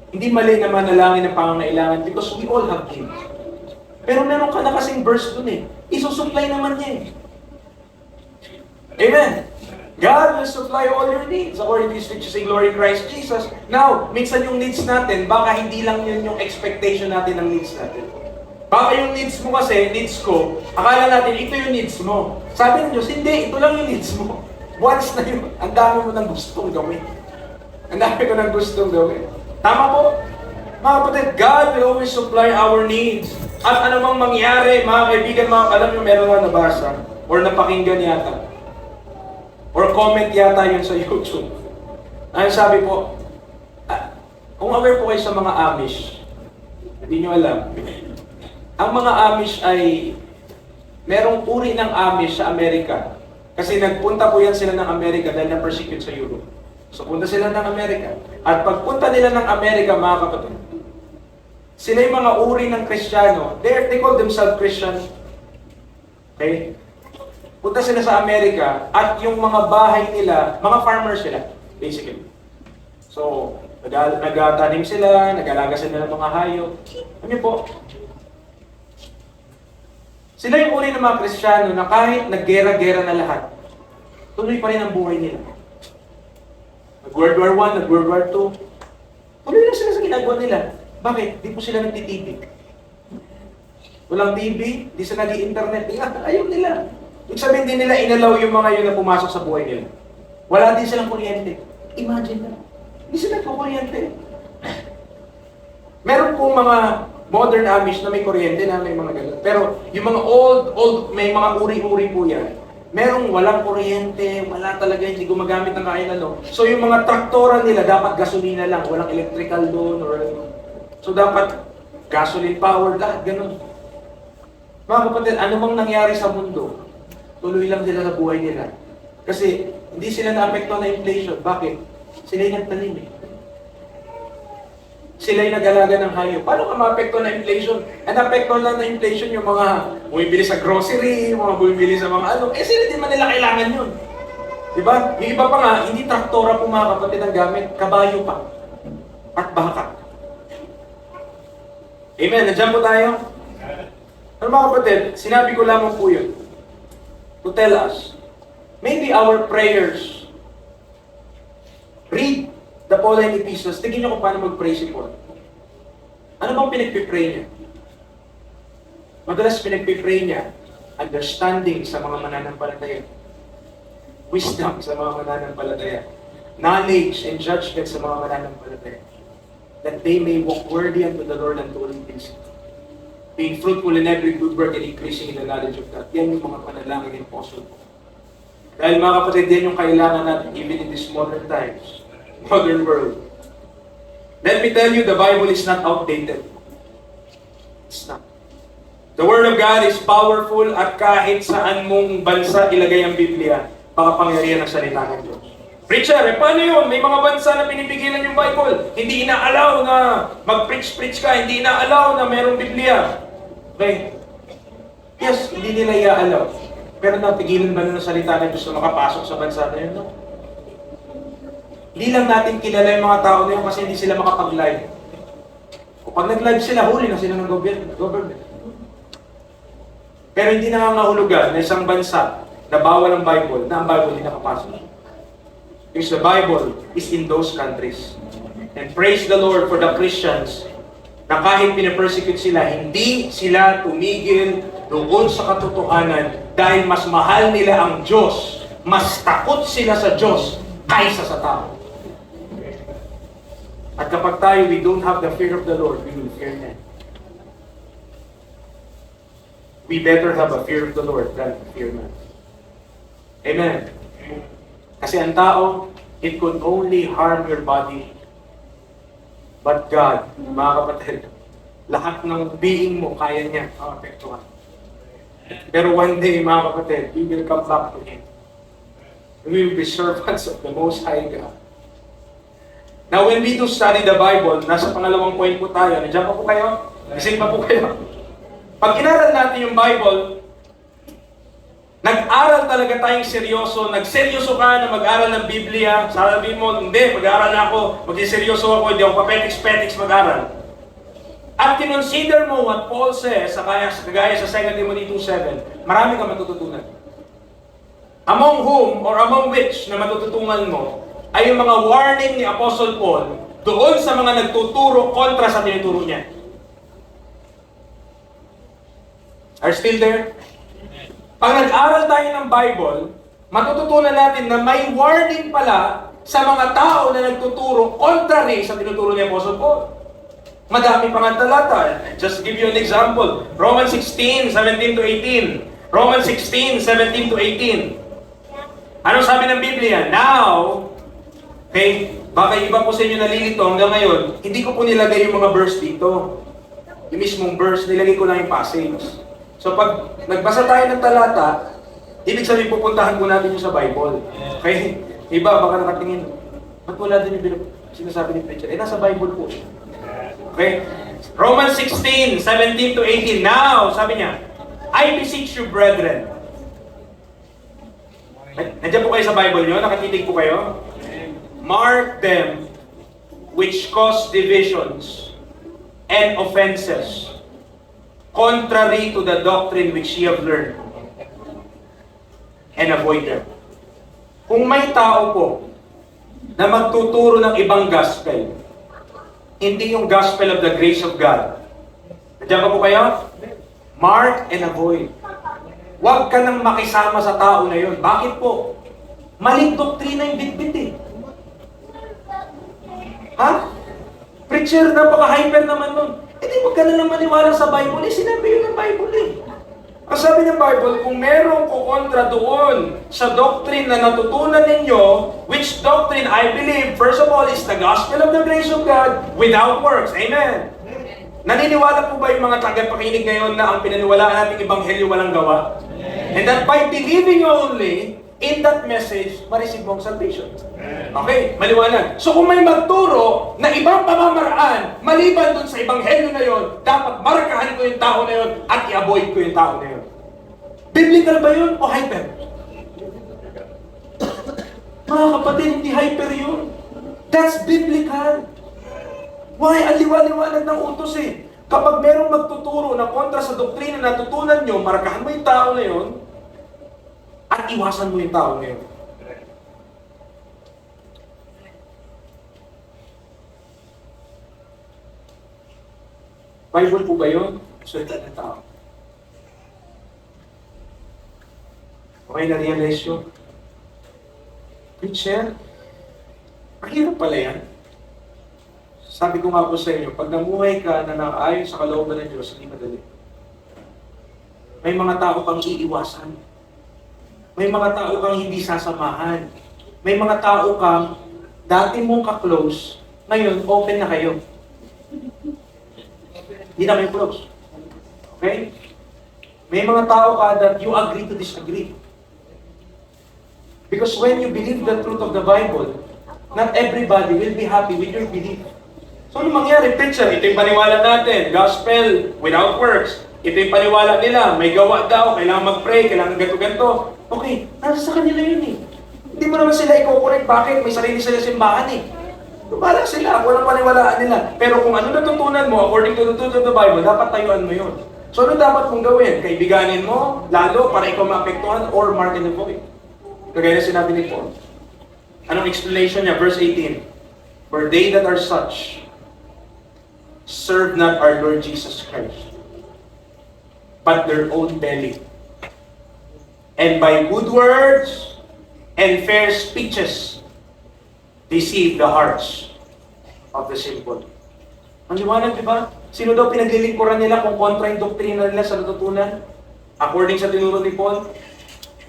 Hindi mali na manalangin ng pangangailangan because we all have needs. Pero meron ka na kasing verse dun eh. Isusupply naman niya eh. Amen. God will supply all your needs according to His riches in glory in Christ Jesus. Now, minsan yung needs natin, baka hindi lang yun yung expectation natin ng needs natin. Baka yung needs mo kasi, needs ko, akala natin ito yung needs mo. Sabi ng Diyos, hindi, ito lang yung needs mo. Once na yun, ang dami mo ng gustong gawin. Ang dami ko ng gustong gawin. Tama po? Mga kapatid, God will always supply our needs. At anumang mangyari, mga kaibigan, alam nyo, meron nga nabasa or napakinggan yata. Or comment yata yun sa YouTube. Ay sabi po, kung aware po kayo sa mga Amish, hindi nyo alam, ang mga Amish ay, merong uri ng Amish sa Amerika. Kasi nagpunta po yan sila ng Amerika dahil na-persecute sa Europe. So punta sila ng Amerika. At pagpunta nila ng Amerika, mga kapatid, sila yung mga uri ng Kristiyano. They call themselves Christian. Okay? Punta sila sa Amerika at yung mga bahay nila, mga farmers sila, basically. So, nagtanim sila, nag-alaga sila ng mga hayop. Ano po? Sila yung uri ng mga Kristiyano na kahit naggera-gera na lahat, tuloy pa rin ang buhay nila. Nag-World War I, nag-World War II, tuloy lang sila sa ginagawa nila. Bakit? Di po sila nagtitibig. Walang TV, di sila nag-i-internet. Ayaw nila. Ibig sabihin din nila, inalaw yung mga yun na pumasok sa buhay nila. Wala din silang kuryente. Imagine na. Hindi sila kuryente. Meron po mga modern Amish na may kuryente na may mga ganun. Pero yung mga old, may mga uri-uri po yan. Merong walang kuryente, wala talaga, hindi gumagamit ng kahit ano. So yung mga traktora nila, dapat gasolina lang. Walang electrical doon or ano. So dapat gasoline powered, lahat ganun. Mga kapatid, ano bang nangyari sa mundo? Tuloy lang sila sa buhay nila. Kasi hindi sila na-apekto na inflation. Bakit? Sila yung nagtanim eh. Sila yung nag-alaga ng hayop. Paano ka ma-apekto na inflation? Ang apekto lang na inflation yung mga bumibili sa grocery, yung mga bumibili sa mga ano. Eh sila din man nila kailangan yun. Diba? Yung iba pa nga, hindi traktora po mga kapatid ang gamit, kabayo pa. At baka. Amen. Nandiyan po tayo. Ano mga kapatid, sinabi ko lamang po yun. To tell us, maybe our prayers, read the Pauline epistles, tignan nyo kung paano mag-pray si Paul. Ano bang pinagpipray niya? Madalas pinagpipray niya, understanding sa mga mananampalataya, wisdom sa mga mananampalataya, knowledge and judgment sa mga mananampalataya, that they may walk worthy unto the Lord and to all things, being fruitful in every good work and increasing in the knowledge of God. Yan yung mga panalangin ng Apostle Paul. Dahil mga kapatid, yan yung kailangan natin even in these modern times, modern world. Let me tell you, the Bible is not outdated. It's not. The Word of God is powerful at kahit saan mong bansa ilagay ang Biblia, makapangyarihan ang salita ng Diyos. Preacher, paano yun? May mga bansa na pinipigilan yung Bible. Hindi ina-allow na mag-preach ka. Hindi ina-allow na mayroong Biblia. Okay? Yes, hindi nila i-allow. Pero napigilan ba ng salita ng Diyos na makapasok sa bansa na yun? No? Hindi lang natin kilala yung mga tao na yun kasi hindi sila makapag-live. O pag nag-live sila, huli na sila ng government. Pero hindi nangangahulugan na isang bansa na bawal ang Bible, na ang Bible hindi nakapasok. Because the Bible is in those countries. And praise the Lord for the Christians na kahit pinapersecute sila, hindi sila tumigil doon sa katotohanan dahil mas mahal nila ang Diyos. Mas takot sila sa Diyos kaysa sa tao. At kapag tayo, we don't have the fear of the Lord, we will fear men. We better have a fear of the Lord than fear man. Amen. Kasi ang tao, it could only harm your body. But God, mga kapatid, lahat ng being mo, kaya niya apektuhan. Pero one day, mga kapatid, we will come back to Him. We will be servants of the Most High God. Now, when we do study the Bible, nasa pangalawang point po tayo. Nandiyan pa po kayo? Gising pa po kayo? Pag inaral natin yung Bible, nag-aral talaga tayong seryoso, nagseryoso ka na mag-aral ng Biblia, sabihin mo, hindi, mag-aral na ako, magsiseryoso ako, hindi ako papetiks-petiks mag-aral. At kinonsider mo what Paul says, kagaya sa 2 Timothy 2:7, marami kang matututunan. Among whom, or among which, na matututunan mo, ay yung mga warning ni Apostle Paul doon sa mga nagtuturo kontra sa tinuturo niya. Are still there? Pag nag-aral tayo ng Bible, matututunan natin na may warning pala sa mga tao na nagtuturo contrary sa tinuturo ni Apostle Paul. Madami pang ang talata. Just give you an example. Romans 16:17-18. Romans 16:17-18. Ano sabi ng Biblia? Now, okay, baka iba po sa inyo nalilito hanggang ngayon, hindi ko po nilagay yung mga verse dito. Yung mismong verse, nilagay ko lang yung passage. So pag nagbasa tayo ng talata, ibig sabihin pupuntahan po natin yung sa Bible. Okay? Iba, baka nakatingin, ba't wala din yung sinasabi ni preacher? Nasa Bible po. Okay? Romans 16:17-18. Now, sabi niya, I beseech you, brethren. Nandiyan po kayo sa Bible nyo? Nakatitig po kayo? Mark them which cause divisions and offenses, contrary to the doctrine which ye have learned, and avoid them. Kung may tao po na magtuturo ng ibang gospel, hindi yung gospel of the grace of God, nandiyan pa po kayo? Mark and avoid. Huwag ka nang makisama sa tao na yun. Bakit po? Maling doktrina yung bitbit eh. Ha? Preacher, napaka-hyper naman nun. Eh di huwag ka na lang maniwala sa Bible eh. Sinabi yun ng Bible eh. Ang sabi ng Bible, kung merong kukontra doon sa doctrine na natutunan ninyo, which doctrine I believe, first of all, is the gospel of the grace of God without works. Amen. Naniniwala po ba yung mga tagapakinig ngayon na ang pinaniwalaan nating ebanghelyo walang gawa? And that by believing only in that message, ma-receive mo ang salvation. Okay, maliwanag. So kung may magturo na ibang pamamaraan, maliban dun sa ebanghelyo na yon, dapat markahan ko yung tao na yon at i-avoid ko yung tao na yon. Biblical ba yun o hyper? Mga kapatid, hindi hyper yun. That's biblical. Why? Ang liwa-liwanag ng utos eh. Kapag merong magtuturo na kontra sa doktrina na tutunan nyo, markahan mo yung tao na yun at iwasan mo yung tao na yun. Bible po ba yun? Salita ng tao. Okay, na-realize yun. Preacher, ang hirap pala yan. Sabi ko nga po sa inyo, pag namuhay ka na nakaayon sa kalooban ng Diyos, hindi madali. May mga tao kang iiwasan. May mga tao kang hindi sasamahan. May mga tao kang dati mong ka-close, ngayon open na kayo. Hindi na kayo close. Okay? May mga tao ka that you agree to disagree. Because when you believe the truth of the Bible, not everybody will be happy with your belief. So, ano mangyari? Preacher, ito yung paniwala natin. Gospel without works. ito yung paniwala nila, may gawa daw, kailangan mag-pray, kailangan ganito-ganito. Okay, nasa sa kanila yun eh. Hindi mo naman sila i-correct, bakit? May sarili sila simbahan eh. Bala sila, walang paniwalaan nila. Pero kung ano natutunan mo, according to the Bible, dapat tayuan mo yun. So ano dapat mong gawin? Kaibiganin mo, lalo, para ikaw maapektuhan, or mark and avoid. Kagaya na sinabi ni Paul. Anong explanation niya? Verse 18. For they that are such, serve not our Lord Jesus Christ, but their own belly. And by good words and fair speeches, deceive the hearts of the simple. Ang liwanag, di ba? Sino daw pinaglilingkuran nila kung kontra yung doktrina nila sa natutunan? According sa tinuro ni Paul,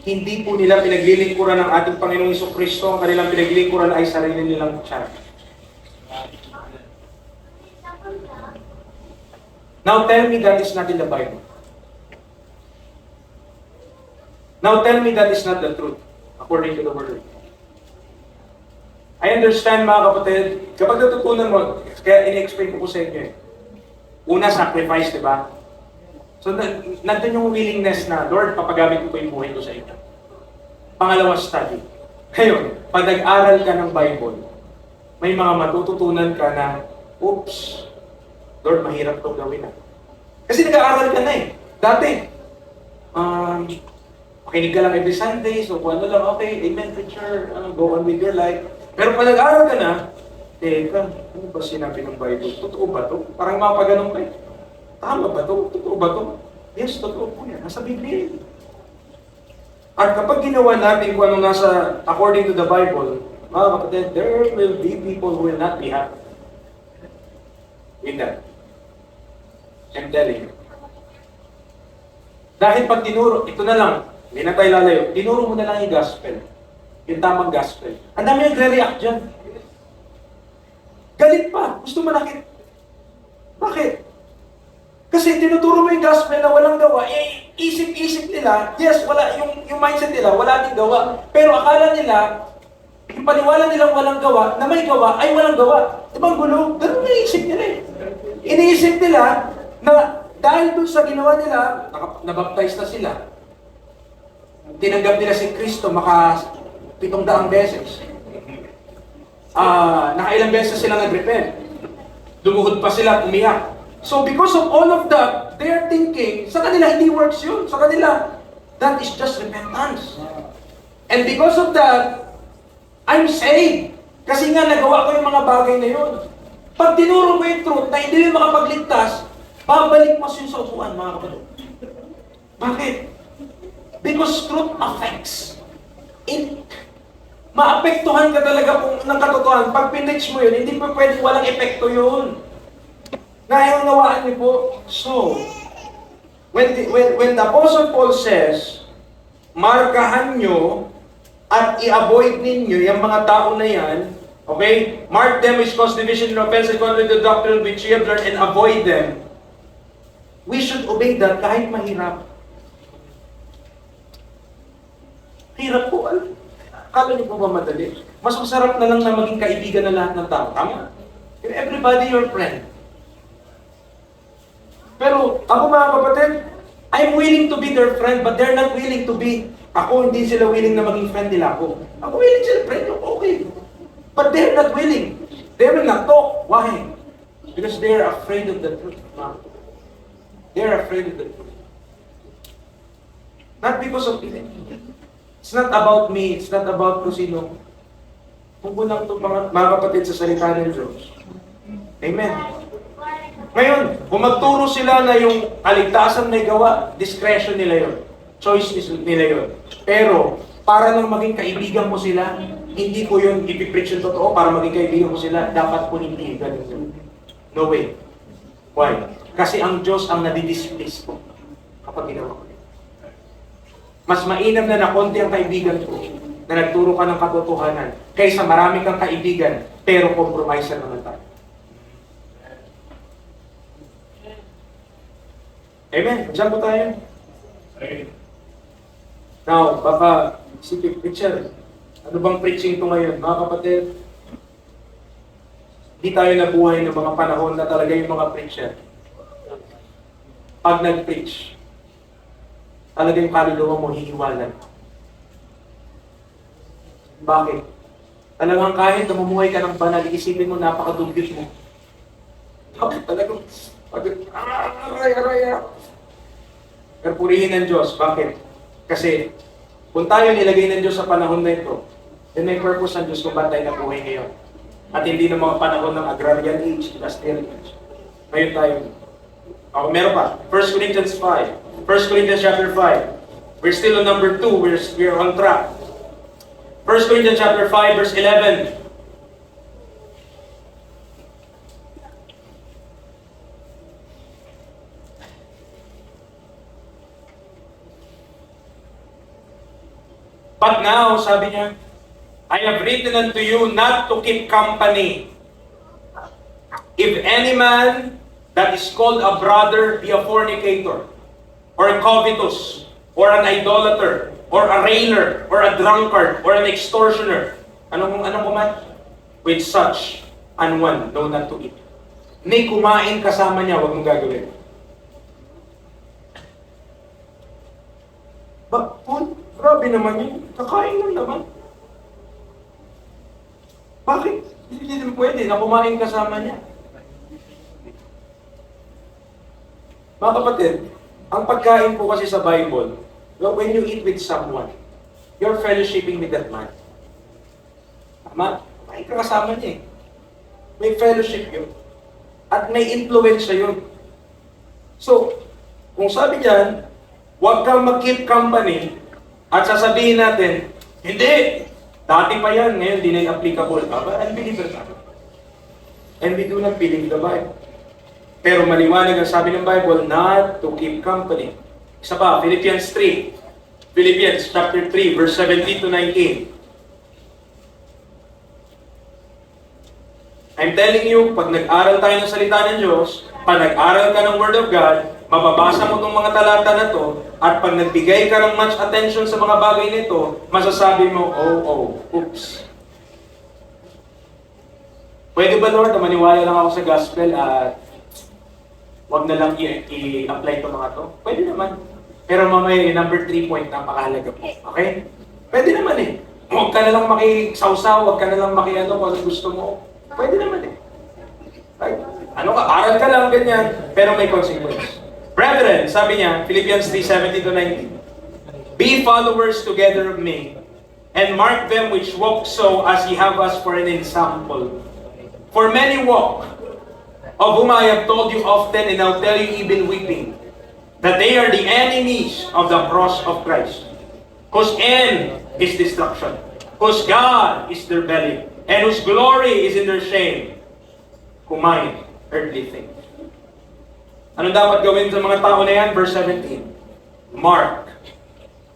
hindi po nila pinaglilingkuran ng ating Panginoong Jesucristo. Ang kanilang pinaglilingkuran ay sarili nilang tiyan. Now tell me that is not in the Bible. Now tell me that is not the truth, according to the Word. I understand mga kapatid, kapag natutunan mo, kaya ini-explain ko po sa inyo eh. Una, sacrifice, di ba? So, nandun yung willingness na, Lord, papagamit ko po yung buhay ko sa inyo. Pangalawa, study. Ngayon, pag nag-aral ka ng Bible, may mga matututunan ka na, oops, Lord, mahirap itong gawin na. Kasi nag-aaral ka na eh. Dati, makinig ka lang every Sunday, so kung ano lang, okay, amen, preacher, go on with your life. Pero pag nag-aaral ka na, teka, ano ba sinabi ng Bible? Totoo ba to? Parang mapaganong ka eh. Tama ba to? Totoo ba to? Yes, totoo po yan. Nasa Biblia. At kapag ginawa natin kung ano nasa according to the Bible, mga kapatid, there will be people who will not be happy with that. I'm telling you. Dahil pag tinuro, ito na lang, hindi na tayo lalayo, tinuro mo na lang yung gospel. Yung tamang gospel. Ang dami nagre-react dyan. Galit pa. Gusto manakit. Bakit? Kasi tinuturo mo yung gospel na walang gawa, eh, isip-isip nila, yes, wala, yung mindset nila, wala din gawa. Pero akala nila, yung paniwala nilang walang gawa, na may gawa, ay walang gawa. Ibang gulo, ganun naisip nila eh. Iniisip nila na dahil dun sa ginawa nila, nabaptize na sila. Tinanggap nila si Kristo maka 700 beses. Nakailang beses sila nag-repent. Lumuhod pa sila at umiyak. So because of all of that, they are thinking, sa kanila hindi works yun. Sa kanila, that is just repentance. And because of that, I'm saved. Kasi nga nagawa ko yung mga bagay na yun. Pag tinuro mo yung truth na hindi rin makapagligtas, babalik mo yun sa upuan, mga kapatid. Bakit? Because truth affects. Maapektuhan ka talaga kung ng katotohanan. Pag pinitch mo yun, hindi pa pwedeng walang epekto yun. Nawaan niyo po. So, when the Apostle Paul says, markahan nyo at i-avoid ninyo yung mga tao na yan, okay? Mark them which cause division and offenses contrary to the doctrine which ye have learned and avoid them. We should obey that kahit mahirap. Hirap po. Kala niyo po ba madali? Mas masarap na lang na maging kaibigan na lahat ng tao. Tama? Everybody your friend. Pero ako mga kapatid, I'm willing to be their friend, but they're not willing to be. Ako, hindi sila willing na maging friend nila ako. Ako willing sila, friend, okay. But they're not willing. They will not talk. Why? Because they're afraid of the truth. They're afraid of the truth. Not because of it. It's not about me. It's not about kung sino. Kukulang ito mga kapatid sa salita ng Diyos. Amen. Ngayon, kung magturo sila na yung kaligtasan may gawa, discretion nila yun. Choice nila yun. Pero, para lang maging kaibigan mo sila, hindi ko yun ipipreach yung totoo para maging kaibigan mo sila, dapat po hindi. Ganun. No way. Why? Kasi ang Diyos ang nadidisplease ko kapag ginawa ko. Mas mainam na konti ang kaibigan ko na nagturo ka ng katotohanan kaysa marami kang kaibigan pero compromise naman tayo. Amen. Diyan po tayo. Now, baka isipin, preacher, ano bang preaching ito ngayon? Mga kapatid, hindi tayo nabuhay ng mga panahon na talaga yung mga preacher. pag nag-preach, talaga yung kaluluwa mo hihiwalan. Bakit? Talagang kahit namumuhay ka ng banal, isipin mo napakadugyot mo. Bakit talagang aray. Pero purihin ng Diyos. Bakit? Kasi kung tayo nilagay ng Diyos sa panahon na ito, then may purpose ng Diyos kung ba't tayo nabuhay ngayon. At hindi ng mga panahon ng agrarian age, industrial age. Ngayon tayo. Meron pa. 1 Corinthians 5. 1 Corinthians chapter 5. We're still on number 2. We're on track. 1 Corinthians chapter 5, verse 11. But now, sabi niya, I have written unto you not to keep company. If any man that is called a brother be a fornicator, or a covetous, or an idolater, or a railer, or a drunkard, or an extortioner, anong kumain? With such an one, no not to eat. May kumain kasama niya, huwag mong gagawin. Paul, grabe naman yun. Kakain lang naman. Bakit? Hindi din pwede na kumain kasama niya. Mga kapatid, ang pagkain po kasi sa Bible, when you eat with someone, you're fellowshipping with that man. Tama? May kasama niya eh. May fellowship yun. At may influence yun. So, kung sabi diyan, huwag kang mag-keep company at sasabihin natin, hindi! Dati pa yan, ngayon di na applicable. Unbeliever ka. And we do not believe the Bible. Pero maliwanag ang sabi ng Bible, not to keep company. Isa pa, Philippians 3. Philippians chapter 3, verse 17 to 19. I'm telling you, pag nag-aral tayo ng salita ng Diyos, pag nag-aral ka ng Word of God, mababasa mo itong mga talata na to, at pag nagbigay ka ng much attention sa mga bagay nito, masasabi mo, oops. Pwede ba, Lord, na maniwala lang ako sa gospel at wag na lang i-apply itong mga to? Pwede naman. Pero mamaya yung number 3 point, napakahalaga po. Okay? Pwede naman eh. Huwag ka na lang makisawsaw, huwag ka na lang makiano kung gusto mo. Pwede naman eh. Right? Aral ka lang ganyan, pero may consequence. Brethren, sabi niya, Philippians 3:17 to 19, be followers together of me, and mark them which walk so as ye have us for an example. For many walk, of whom I have told you often, and I'll tell you even weeping, that they are the enemies of the cross of Christ, whose end is destruction, whose God is their belly, and whose glory is in their shame, who mind earthly things. Ano dapat gawin sa mga tao na yan? Verse 17. Mark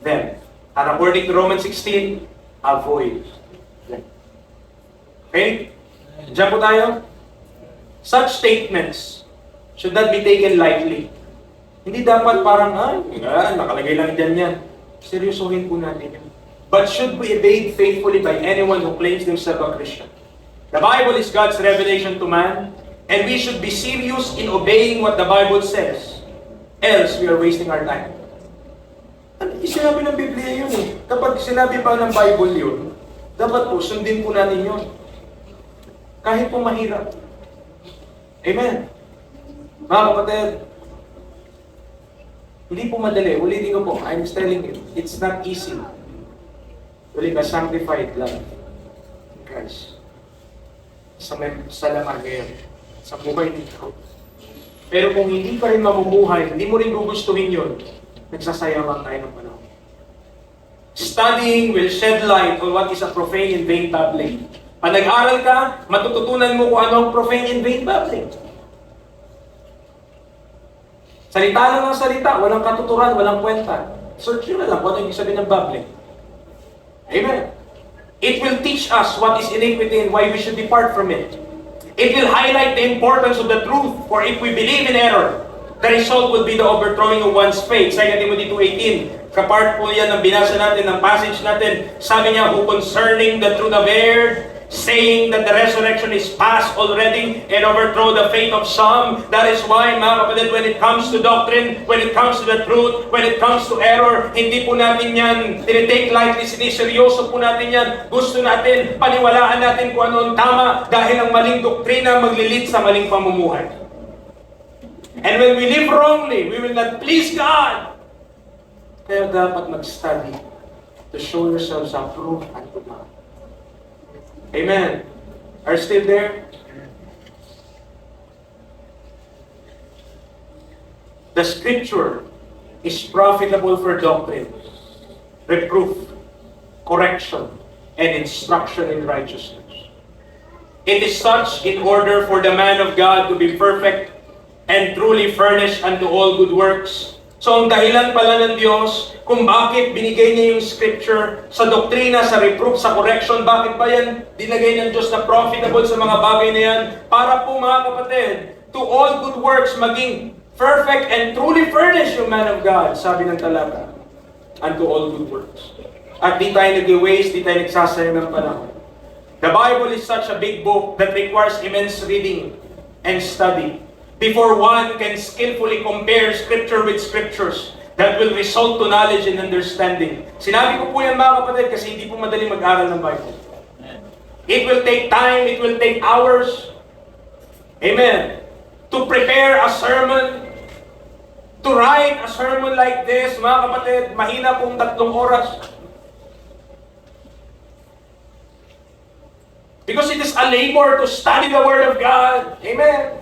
them. And according to Romans 16, avoid them. Okay? Diyan po tayo. Such statements should not be taken lightly. Hindi dapat parang, nakalagay lang dyan yan. Seryosohin po natin yun. But should be obeyed faithfully by anyone who claims themselves a Christian. The Bible is God's revelation to man, and we should be serious in obeying what the Bible says. Else, we are wasting our time. Sinabi ng Biblia yun eh. Kapag sinabi pa ng Bible yun, dapat po, sundin po natin yun. Kahit po mahirap. Amen. Mga kapatid, hindi po madali. Ulitin ko po, I'm telling you, it's not easy. Uli ka, sanctified love in Christ. Sa laman ngayon. Sa buhay nito. Pero kung hindi pa rin mamumuhay, hindi mo rin gugustuhin yun, nagsasayang tayo ng panahon. Studying will shed light on what is a profane and vain babbling. Pag nag-aral ka, matututunan mo kung ano ang profane and vain babbling. Salita lang ng salita, walang katuturan, walang kwenta. Search nyo na lang kung ano yung sabihin ng babbling. Amen. It will teach us what is iniquity and why we should depart from it. It will highlight the importance of the truth, for if we believe in error, the result will be the overthrowing of one's faith. 2 Timothy 2:18. Kapart po yan ang binasa natin, ng passage natin. Sabi niya, who concerning the truth have erred, saying that the resurrection is past already and overthrow the faith of some. That is why, mga kapatid, when it comes to doctrine, when it comes to the truth, when it comes to error, hindi po natin yan tinitake lightly, siniseryoso po natin yan. Gusto natin, paniwalaan natin kung ano ang tama dahil ang maling doktrina maglilid sa maling pamumuhay. And when we live wrongly, we will not please God. Kaya dapat mag-study to show yourselves approved unto God. Amen. Are you still there? The scripture is profitable for doctrine, reproof, correction, and instruction in righteousness. It is such in order for the man of God to be perfect and truly furnished unto all good works. So ang dahilan pala ng Diyos kung bakit binigay niya yung scripture sa doktrina, sa reproof, sa correction, bakit ba yan dinagay ng Diyos na profitable sa mga bagay na yan? Para po mga kapatid, to all good works, maging perfect and truly furnished yung man of God, sabi ng talata, unto all good works. At di tayo nag-waste, di tayo nagsasayang ng panahon. The Bible is such a big book that requires immense reading and study before one can skillfully compare Scripture with Scriptures that will result to knowledge and understanding. Sinabi ko po yan mga kapatid kasi hindi po madali mag-aral ng Bible. It will take time, it will take hours. Amen. To prepare a sermon, to write a sermon like this, mga kapatid, mahina pong 3 oras. Because it is a labor to study the Word of God. Amen.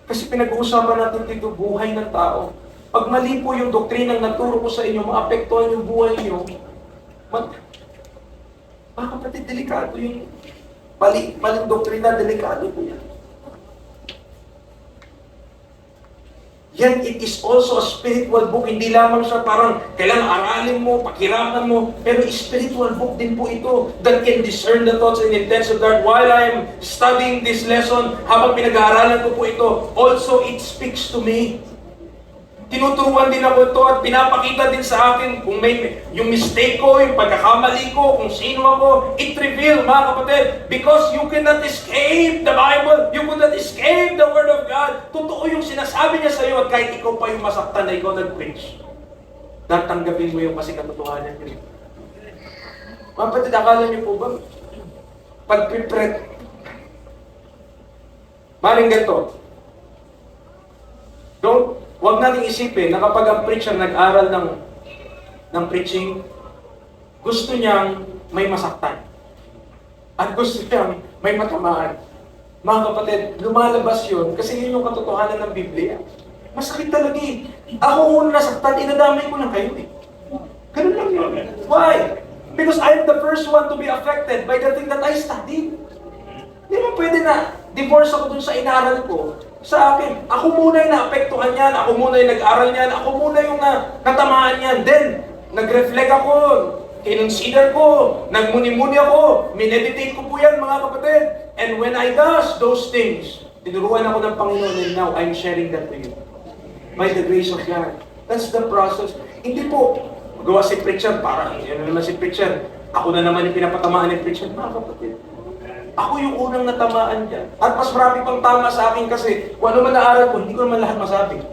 Kasi pinag-uusapan natin dito buhay ng tao. Pag mali po yung doktrinang naturo ko sa inyo, maapektuhan yung buhay niyo. Mga kapatid, delikado yung maling doktrina, delikado po yan. Yan, it is also a spiritual book. Hindi lamang siya parang kailangan aralin mo, pakiraman mo. Pero spiritual book din po ito that can discern the thoughts and intents of God. While I am studying this lesson, habang pinag-aaralan ko po ito, also it speaks to me. Tinuturuan din ako ito at pinapakita din sa akin kung may yung mistake ko, yung pagkakamali ko, kung sino ako. It reveal, mga kapatid, because you cannot escape the Bible, you cannot escape the Word of God. Totoo yung sinasabi niya sa iyo at kahit ikaw pa yung masaktan na ikaw nag-preach, tatanggapin mo yung kasi katotohanan niyo. Mga kapatid, akala niyo po ba, pag-prepare, maring ganito, huwag nating isipin na kapag ang preacher nag-aral ng preaching, gusto niyang may masaktan. At gusto niyang may matamaan. Mga kapatid, lumalabas yun kasi yun yung katotohanan ng Biblia. Masakit talaga eh. Ako kung nasaktan, inadamay ko lang kayo eh. Ganun lang yun. Why? Because I'm the first one to be affected by the thing that I studied. Hindi mo pwede na divorce ako dun sa inaral ko. Sa akin, ako muna yung naapektuhan yan, ako muna yung nag-aral yan, ako muna yung natamaan yan. Then, nag-reflect ako, kinonsider ko, nagmuni-muni ako, mineditate ko po yan mga kapatid. And when I does those things, tinuruan ako ng Panginoon and now I'm sharing that to you. By the grace of God. That's the process. Hindi po, magawa si preacher, parang yan naman si preacher. Ako na naman yung pinapatamaan ni preacher, mga kapatid. Ako yung unang natamaan dyan. At mas marami pang tama sa akin kasi kung ano man naaral ko, hindi ko naman lahat masabi.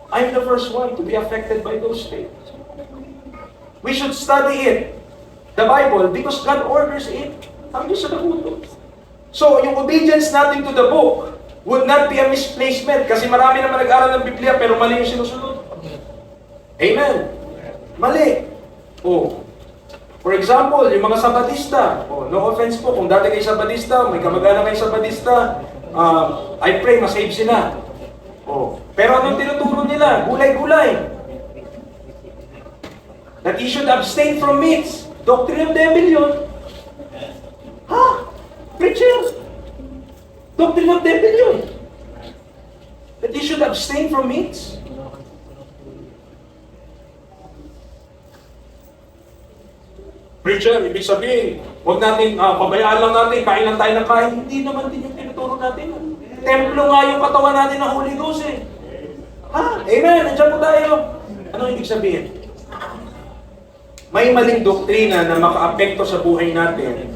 I'm the first one to be affected by those things. We should study it, the Bible, because God orders it. Ang Diyos sa naguto. So, yung obedience natin to the book would not be a misplacement kasi marami naman nag-aral ng Biblia pero mali yung sinusunod. Amen. Mali. Oh. For example, yung mga Sabadista. Oh, no offense po, kung dati kayo Sabadista, may kamag-anak kayo Sabadista, I pray, masave sila. Oh. Pero anong tinuturo nila? Gulay-gulay. That you should abstain from meats. Doctrine of devil yun. Ha? Preacher? Doctrine of devil yun. That you should abstain from meats. Preacher, ibig sabihin, huwag natin, pabayaan lang natin, kain lang tayo ng kain. Hindi naman din yung tinuturo natin. Templo nga yung katawan natin ng Holy Ghost eh. Ha? Amen, nandiyan po tayo. Ano ibig sabihin? may maling doktrina na makaapekto sa buhay natin,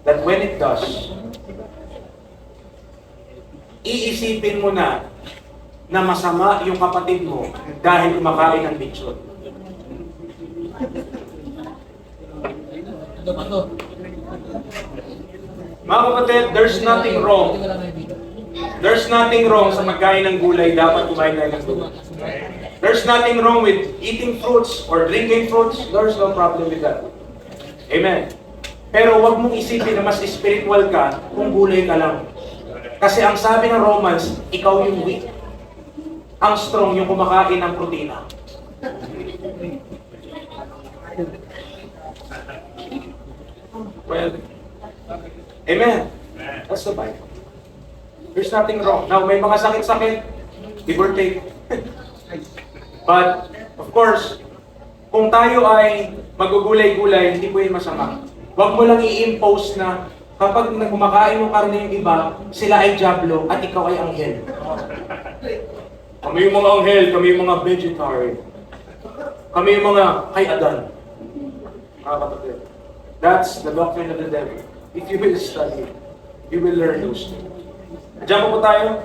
that when it does, iisipin mo na masama yung kapatid mo dahil kumakain ng lechon. Mga kapatid, there's nothing wrong. There's nothing wrong sa pagkain ng gulay. Dapat kumain tayo ng gulay. There's nothing wrong with eating fruits or drinking fruits. There's no problem with that. Amen. Pero wag mong isipin na mas spiritual ka kung gulay ka lang. Kasi ang sabi ng Romans, ikaw yung weak. Ang strong yung kumakain ng protina. Well, amen. That's the Bible. There's nothing wrong. Now, may mga sakit-sakit, give or take. But, of course, kung tayo ay magugulay-gulay, hindi po yun masama. Huwag mo lang i-impose na kapag kumakain ng karne yung iba, sila ay diablo at ikaw ay anghel. Kami yung mga anghel, kami yung mga vegetarian. Kami yung mga kay Adan. Mga kapatid. That's the doctrine of the devil. If you will study, you will learn those things. Diyan po tayo.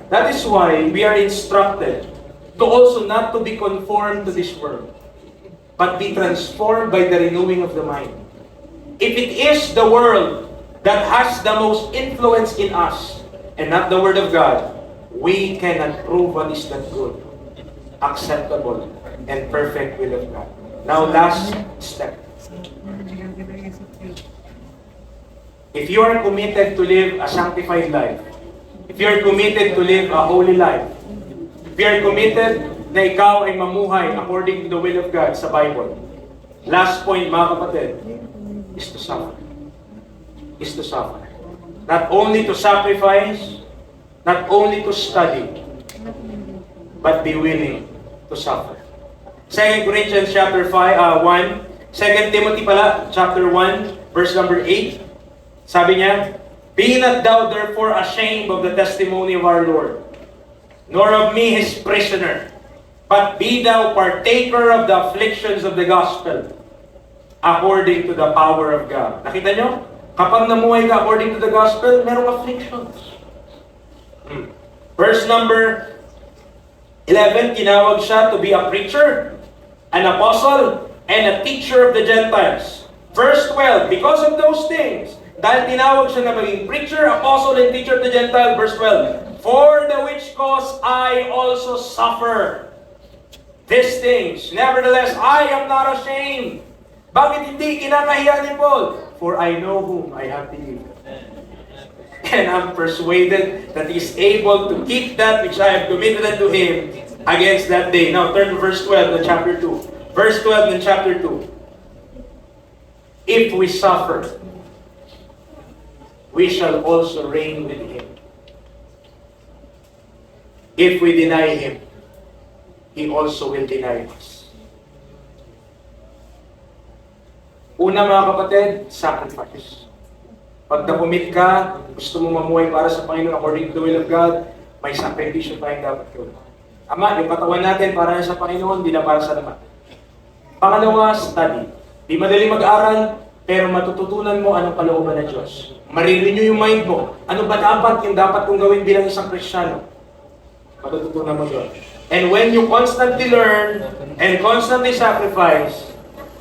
That is why we are instructed to also not to be conformed to this world, but be transformed by the renewing of the mind. If it is the world that has the most influence in us, and not the Word of God, we cannot prove what is that good, acceptable, and perfect will of God. Now, last step. If you are committed to live a sanctified life, if you are committed to live a holy life, if you are committed na ikaw ay mamuhay according to the will of God sa Bible, last point mga kapatid, is to suffer. Is to suffer. Not only to sacrifice, not only to study, but be willing to suffer. 2 Corinthians chapter 1, 2 Timothy pala, chapter 1, verse number 8, sabi niya, "Be not thou therefore ashamed of the testimony of our Lord, nor of me his prisoner, but be thou partaker of the afflictions of the gospel, according to the power of God." Nakita nyo? Kapag namuhay ka according to the gospel, merong afflictions. Verse number 11, tinawag siya to be a preacher, an apostle, and a teacher of the Gentiles. Verse 12, because of those things, dahil tinawag siya na maging preacher, apostle, and teacher of the Gentiles, verse 12, for the which cause I also suffer these things. Nevertheless, I am not ashamed. Bakit hindi kinakahiya ni Paul? For I know whom I have believed. And I'm persuaded that He is able to keep that which I have committed unto Him against that day. Now turn to verse 12 in chapter 2. Verse 12 in chapter 2. If we suffer, we shall also reign with Him. If we deny Him, He also will deny us. Una mga kapatid, sacrifice. Pag nakumit ka, gusto mo mamuhay para sa Panginoon according to the will of God, may sakripisyo tayong dapat gawin. Ama, yung katawan natin para sa Panginoon, di na para sa naman. Pangalawa, study. Di madali mag-aral, pero matututunan mo anong kalooban ng Diyos. Marirenew yung mind mo. Ano ba dapat yung dapat kong gawin bilang isang Kristiyano? Matututunan mo doon. And when you constantly learn and constantly sacrifice,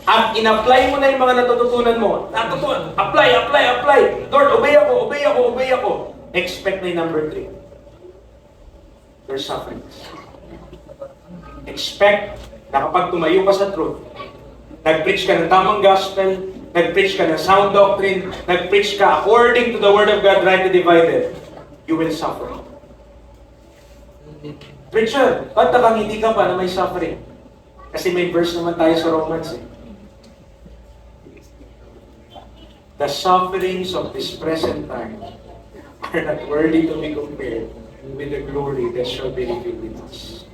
at in-apply mo na yung mga natututunan mo, apply. Lord, obey ako. Expect na yung number 3. There's sufferings. Expect na kapag tumayo ka sa truth, nag-preach ka ng tamang gospel, nag-preach ka ng sound doctrine, nag-preach ka according to the Word of God, rightly divided, you will suffer. Preacher, ba't nakangiti ka pa na may suffering? Kasi may verse naman tayo sa Romans eh. The sufferings of this present time are not worthy to be compared with the glory that shall be revealed in us.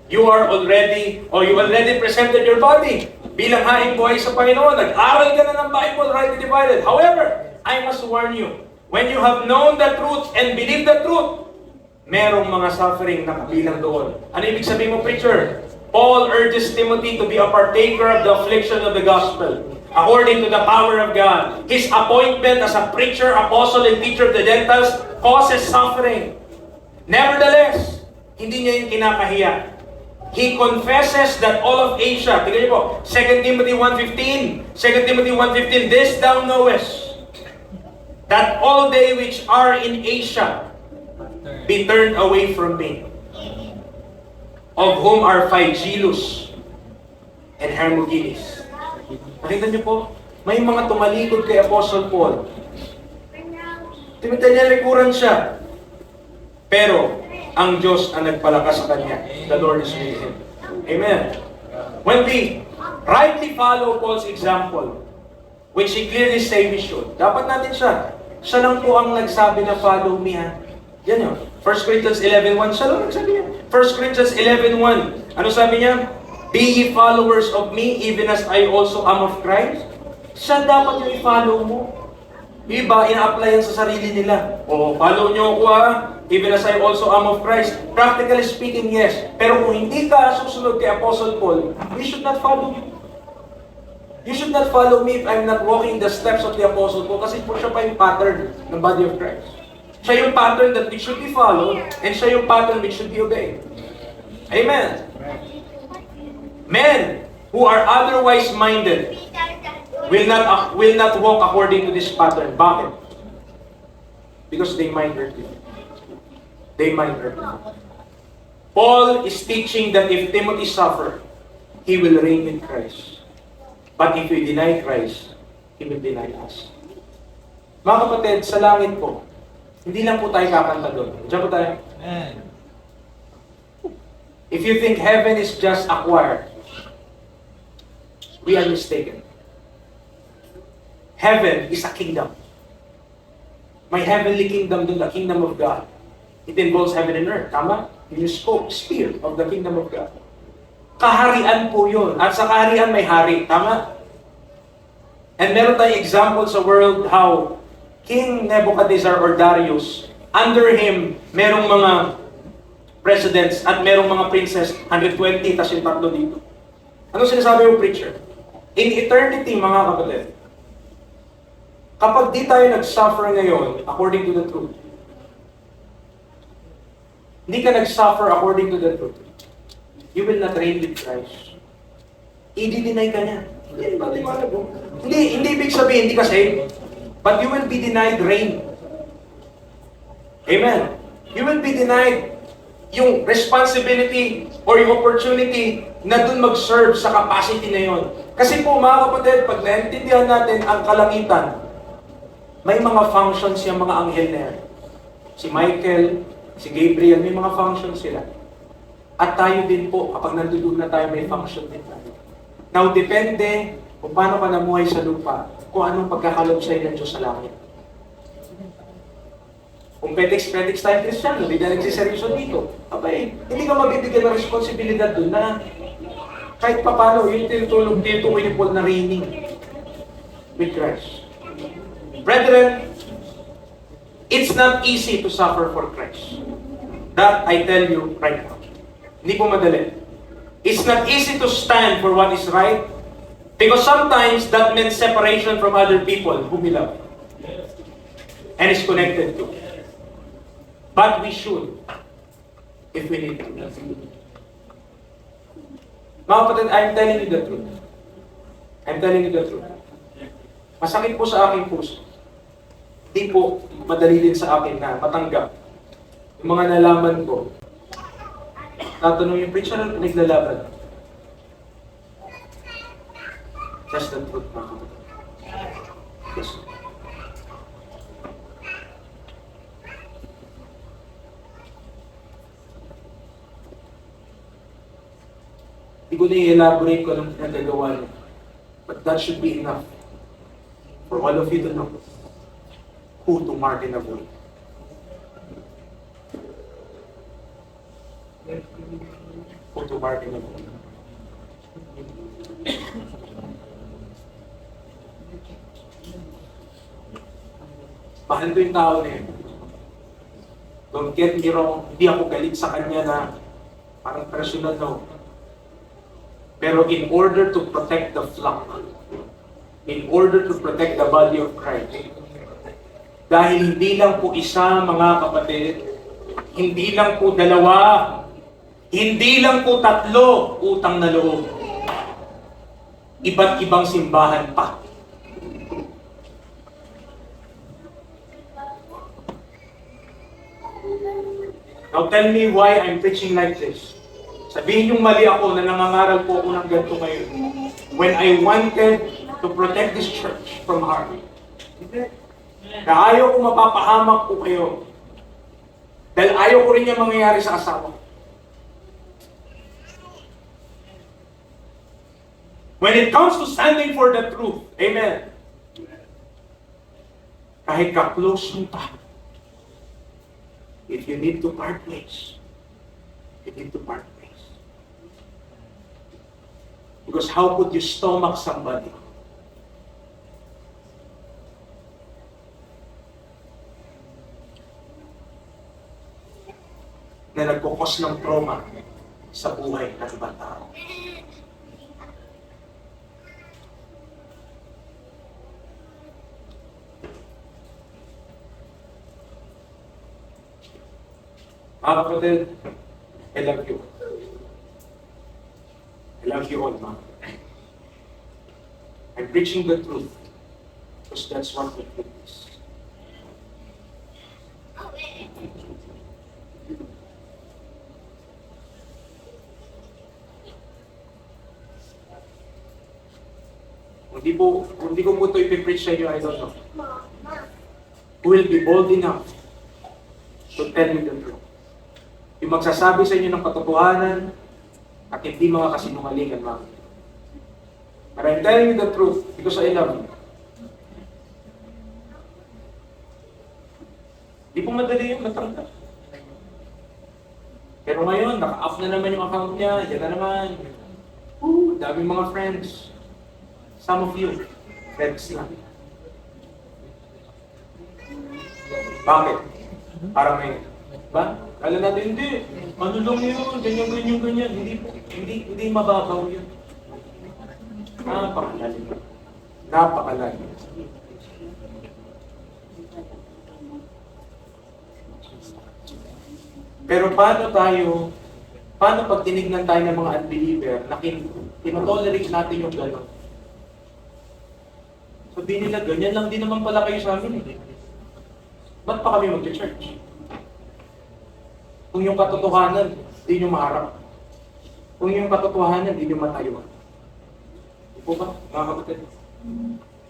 You already presented your body bilang haing buhay sa Panginoon. Nag-aral ka na ng Bible, rightly divided. However, I must warn you, when you have known the truth and believed the truth, merong mga suffering na kabilang doon. Ano ibig sabihin mo, preacher? Paul urges Timothy to be a partaker of the affliction of the gospel, according to the power of God. His appointment as a preacher, apostle, and teacher of the Gentiles causes suffering. Nevertheless, hindi niya yung kinakahiya. He confesses that all of Asia, tingnan niyo po, 2 Timothy 1:15, 2 Timothy 1:15, this thou knowest, that all they which are in Asia be turned away from me, of whom are Phygelus and Hermogenes. Nakita niyo po, may mga tumalikod kay Apostle Paul. Tinalikuran siya. Pero, ang Diyos ang nagpalakas sa kanya. The Lord is with him. Amen. When we rightly follow Paul's example, which he clearly say we should, dapat natin siya. Siya lang po ang nagsabi na follow me, ha? Yan yun. 1 Corinthians 11:1, siya lang nagsabi niya. 1 Corinthians 11:1, ano sabi niya? Be ye followers of me, even as I also am of Christ. Siya dapat yung i-follow mo. Iba, ina-apply yan sa sarili nila. O, follow nyo ako, ha? Even as I also am of Christ. Practically speaking, yes. Pero kung hindi ka susunod kay Apostle Paul, we should not follow you. You should not follow me if I'm not walking the steps of the Apostle Paul, kasi po siya pa yung pattern ng body of Christ. Siya yung pattern that we should be followed, and siya yung pattern which should be obeyed. Amen. Men who are otherwise minded will not walk according to this pattern. Bakit? Because they might hurt you. They might hurt you. Paul is teaching that if Timothy suffer, he will reign with Christ. But if we deny Christ, he will deny us. Mga kapatid, sa langit po, hindi lang po tayo kakanta doon. Diyan po tayo. If you think heaven is just a choir, we are mistaken. Heaven is a kingdom. May heavenly kingdom doon, the kingdom of God. It involves heaven and earth. Tama? Yung scope, sphere of the kingdom of God. Kaharian po yun. At sa kaharian may hari. Tama? And meron tayong example sa world how King Nebuchadnezzar or Darius, under him, merong mga presidents at merong mga princess, 120, tas yung tatlo dito. Ano sinasabi yung preacher? In eternity, mga kapatid, kapag di tayo nag-suffer ngayon, according to the truth, hindi ka nag-suffer according to the truth, you will not reign with Christ. I-deny ka niya. Hindi ibig sabihin, hindi ka saved, but you will be denied reign. Amen. You will be denied yung responsibility or yung opportunity na dun mag-serve sa capacity na yon. Kasi po mga kapatid, pag naintindihan natin ang kalangitan, may mga functions yung mga anghel na yan. Si Michael, si Gabriel, may mga functions sila. At tayo din po, kapag nandudug na tayo, may function din tayo. Now, depende kung paano ka namuhay sa lupa, kung anong pagkakalob sa'yo ng Diyos sa langit. Kung petiks tayo Kristiyano, hindi na nagsiseryoso dito, abay, hindi ka mabibigyan ng responsibilidad doon na kahit papano, yung tinutulog dito ko yung Paul na reigning with Christ. Brethren, it's not easy to suffer for Christ. That I tell you right now. Hindi po madali. It's not easy to stand for what is right because sometimes that means separation from other people whom we love and is connected to. But we should, if we need to. Mga kapatid, I'm telling you the truth. I'm telling you the truth. Masakit po sa aking puso. Hindi po madali din sa akin na matanggap yung mga nalaman ko. Tatanong yung preacher na pinaglalaban. Just the truth, mga kapatid. Yes. Hindi ko na i-elaborate ko anong pinagagawa niya. But that should be enough for all of you to know who to mark and avoid. Who to mark and avoid. Mahal ko yung tao na yun. Don't get me wrong, hindi ako galit sa kanya na parang personal, no. Pero in order to protect the flock, in order to protect the body of Christ, dahil hindi lang po isa, mga kapatid, hindi lang po dalawa, hindi lang po tatlo, utang na loob. Iba't ibang simbahan pa. Now tell me why I'm preaching like this. Sabihin yung mali ako na nangangaral po ako ng ganito ngayon. When I wanted to protect this church from harm. Na ayaw ko mapapahamak po kayo. Dahil ayaw ko rin yung mangyayari sa asawa. When it comes to standing for the truth, amen. Kahit ka-close mo pa, if you need to part ways, you need to part ways. Because how could you stomach somebody na nagkukos ng trauma sa buhay ng ibang tao? Mga kapatid, I love you. I love you all, ma'am. I'm preaching the truth because that's what the truth is. Kung di ko po ito ipipreach sa inyo, I don't know. Who will be bold enough to tell you the truth? Yung magsasabi sa inyo ng katotohanan at hindi mga kasinungalingan, mga. But I'm telling you the truth because I love you. Di po madali yung matanggap. Pero ngayon, naka-off na naman yung account niya, yan na naman. Daming mga friends. Some of you, friends lang. Bakit? Parang may, ba? Kala natin, hindi. Ano lang yun? Ganyan. Hindi mababaw yun. Napakalalim. Napakalalim. Pero paano pag tinignan tayo ng mga unbeliever na tinotolerate natin yung gano'n? Sabihin nila, ganyan lang din naman pala kayo sa amin eh. Ba't pa kami mag-church? Kung yung katotohanan, hindi nyo maharap. Kung yung katotohanan, hindi nyo matayuan. Hindi po ba, mga kapatid?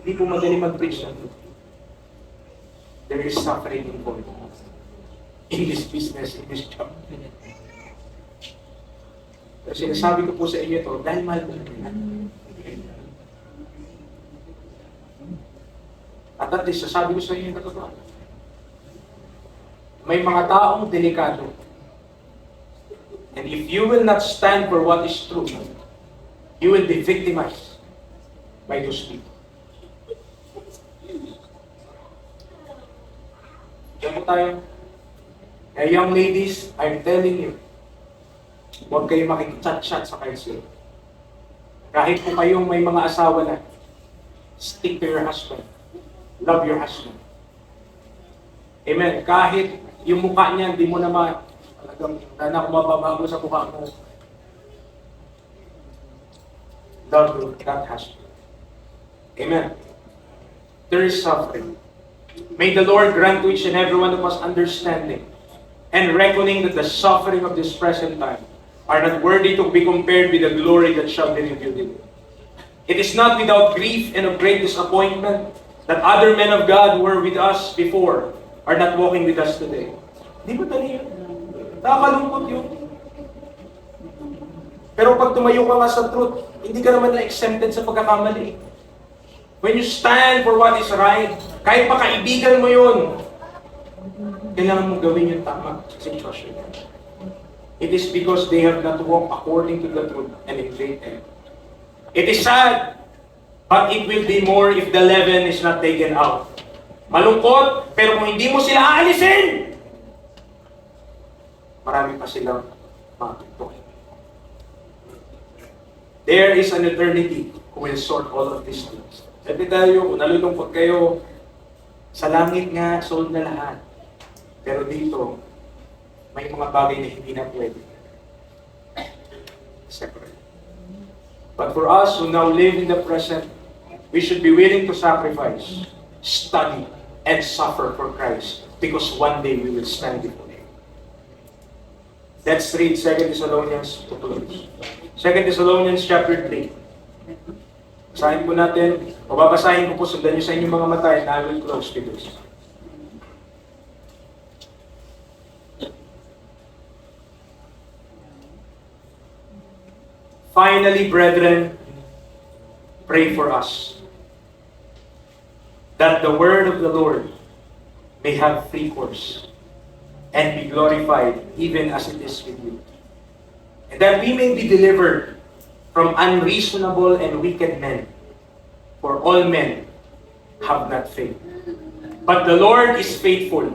Hindi po madali mag-preach na ito. There is suffering involved in this business, in this job. Pero sinasabi ko po sa inyo ito, dahil mahal ko na. At least, sasabi ko sa inyo yung katotohanan. May mga taong delikado. And if you will not stand for what is true, you will be victimized by those people. Diyan po tayo. Kaya young ladies, I'm telling you, huwag kayo makikichat-chat sa kayo. Kahit po kayong may mga asawa na, stick to your husband. Love your husband. Amen. Kahit yung mukha niya, hindi mo naman talagang na kumababago sa mukha mo. Love that husband. Amen. There is suffering. May the Lord grant to each and every one of us understanding and reckoning that the suffering of this present time are not worthy to be compared with the glory that shall be revealed in it. It is not without grief and of great disappointment that other men of God who were with us before are not walking with us today. Di ba tali yun? Nakakalungkot yun. Pero pag tumayo ka nga sa truth, hindi ka naman na-exempted sa pagkakamali. When you stand for what is right, kahit pa kaibigan mo yun, kailangan mong gawin yung tama sa sitwasyon. It is because they have not walked according to the truth and in faith. It is sad, but it will be more if the leaven is not taken out. Malungkot, pero kung hindi mo sila aalisin, marami pa silang matutukin. There is an eternity who will sort all of these things. Sabi tayo, kung nalulungkot kayo, sa langit nga, solved na lahat. Pero dito, may mga bagay na hindi na pwede. Separate. But for us who now live in the present, we should be willing to sacrifice, study, and suffer for Christ. Because one day we will stand before Him. Let's read 2 Thessalonians to close. 2 Thessalonians chapter 3. Basahin po natin, o babasahin ko po, sundan nyo sa inyong mga mata, and I will close with this. Finally, brethren, pray for us, that the word of the Lord may have free course, and be glorified even as it is with you. And that we may be delivered from unreasonable and wicked men, for all men have not faith. But the Lord is faithful,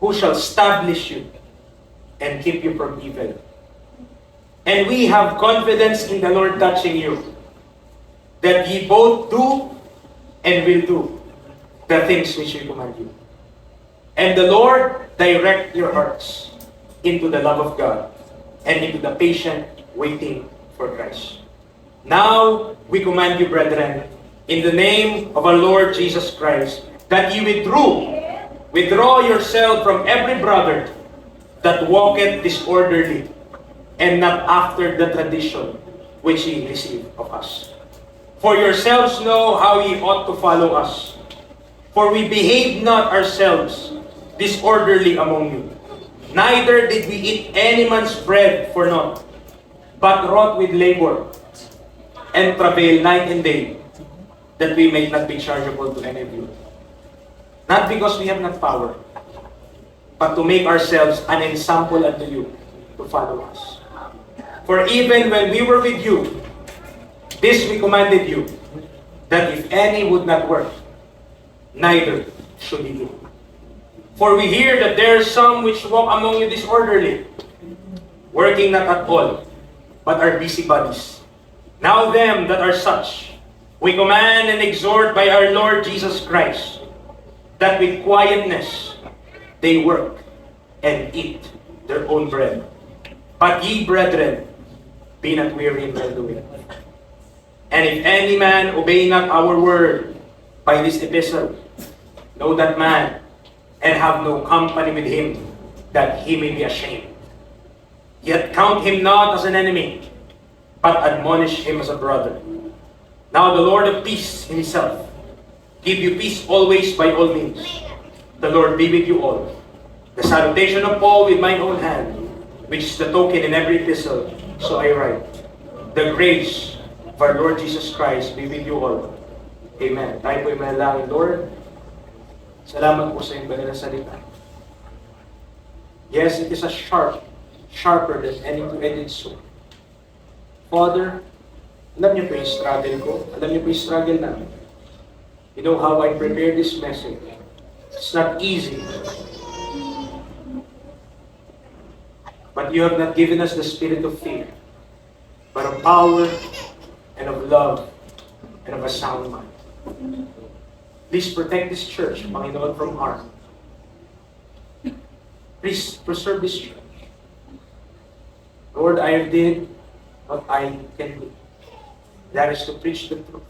who shall establish you and keep you from evil. And we have confidence in the Lord touching you, that ye both do and will do the things which we command you. And the Lord direct your hearts into the love of God and into the patient waiting for Christ. Now we command you, brethren, in the name of our Lord Jesus Christ, that ye withdraw yourself from every brother that walketh disorderly, and not after the tradition which ye received of us. For yourselves know how ye ought to follow us. For we behaved not ourselves disorderly among you, neither did we eat any man's bread for naught, but wrought with labor, and travail night and day, that we may not be chargeable to any of you. Not because we have not power, but to make ourselves an example unto you to follow us. For even when we were with you, this we commanded you, that if any would not work, neither should he do. For we hear that there are some which walk among you disorderly, working not at all, but are busybodies. Now them that are such, we command and exhort by our Lord Jesus Christ, that with quietness they work and eat their own bread. But ye, brethren, be not weary in well-doing. And if any man obey not our word by this epistle, know that man, and have no company with him, that he may be ashamed. Yet count him not as an enemy, but admonish him as a brother. Now the Lord of peace himself give you peace always by all means. The Lord be with you all. The salutation of Paul with mine own hand, which is the token in every epistle, so I write. The grace of our Lord Jesus Christ be with you all. Amen. Tayo po'y manalangin, Lord. Salamat po sa iyong banal na salita. Yes, it is sharper than any two-edged sword. Father, alam niyo po yung struggle ko. Alam niyo po yung struggle namin. You know how I prepare this message. It's not easy. But you have not given us the spirit of fear, but of power and of love and of a sound mind. Please protect this church, Panginoon, from harm. Please preserve this church. Lord, I did what I can do. That is to preach the truth,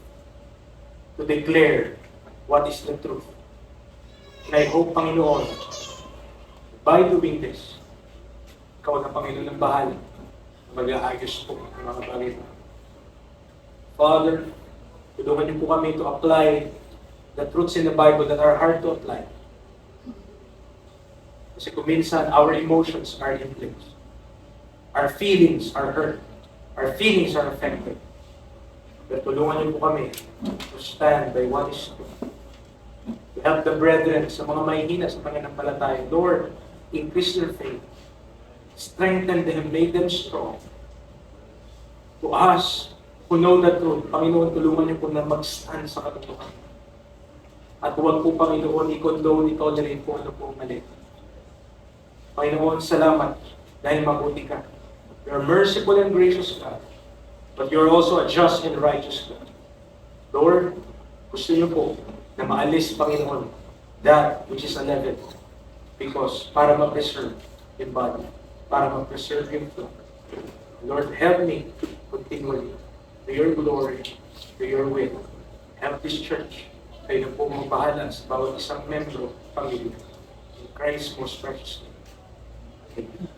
to declare what is the truth. And I hope, Panginoon, by doing this, Ikaw na Panginoon ng bahala, mag-aayos po ang mga bagay. Father, tulungan niyo po kami to apply the truths in the Bible that are hard to apply. Kasi kung minsan, our emotions are influenced. Our feelings are hurt. Our feelings are affected. Pero tulungan niyo po kami to stand by what is true. To help the brethren sa mga mahihina sa pananampalataya. Lord, increase their faith. Strengthen them, make them strong. To us who know the truth, Panginoon, tulungan niyo po na mag-stand sa katotohanan. At huwag po, Panginoon, i-condone, i-tolerate po ano po mali. Panginoon, salamat dahil mabuti ka. You are merciful and gracious God. but you're also a just and righteous God. Lord, gusto niyo po na maalis, Panginoon, that which is unleavened. Because para ma-preserve yung body, para ma-preserve yung flock. Lord, help me continually to your glory, to your will. Help this church. Kayo na po magbahala sa bawat isang membro, Panginoon. In Christ's most precious name. Amen.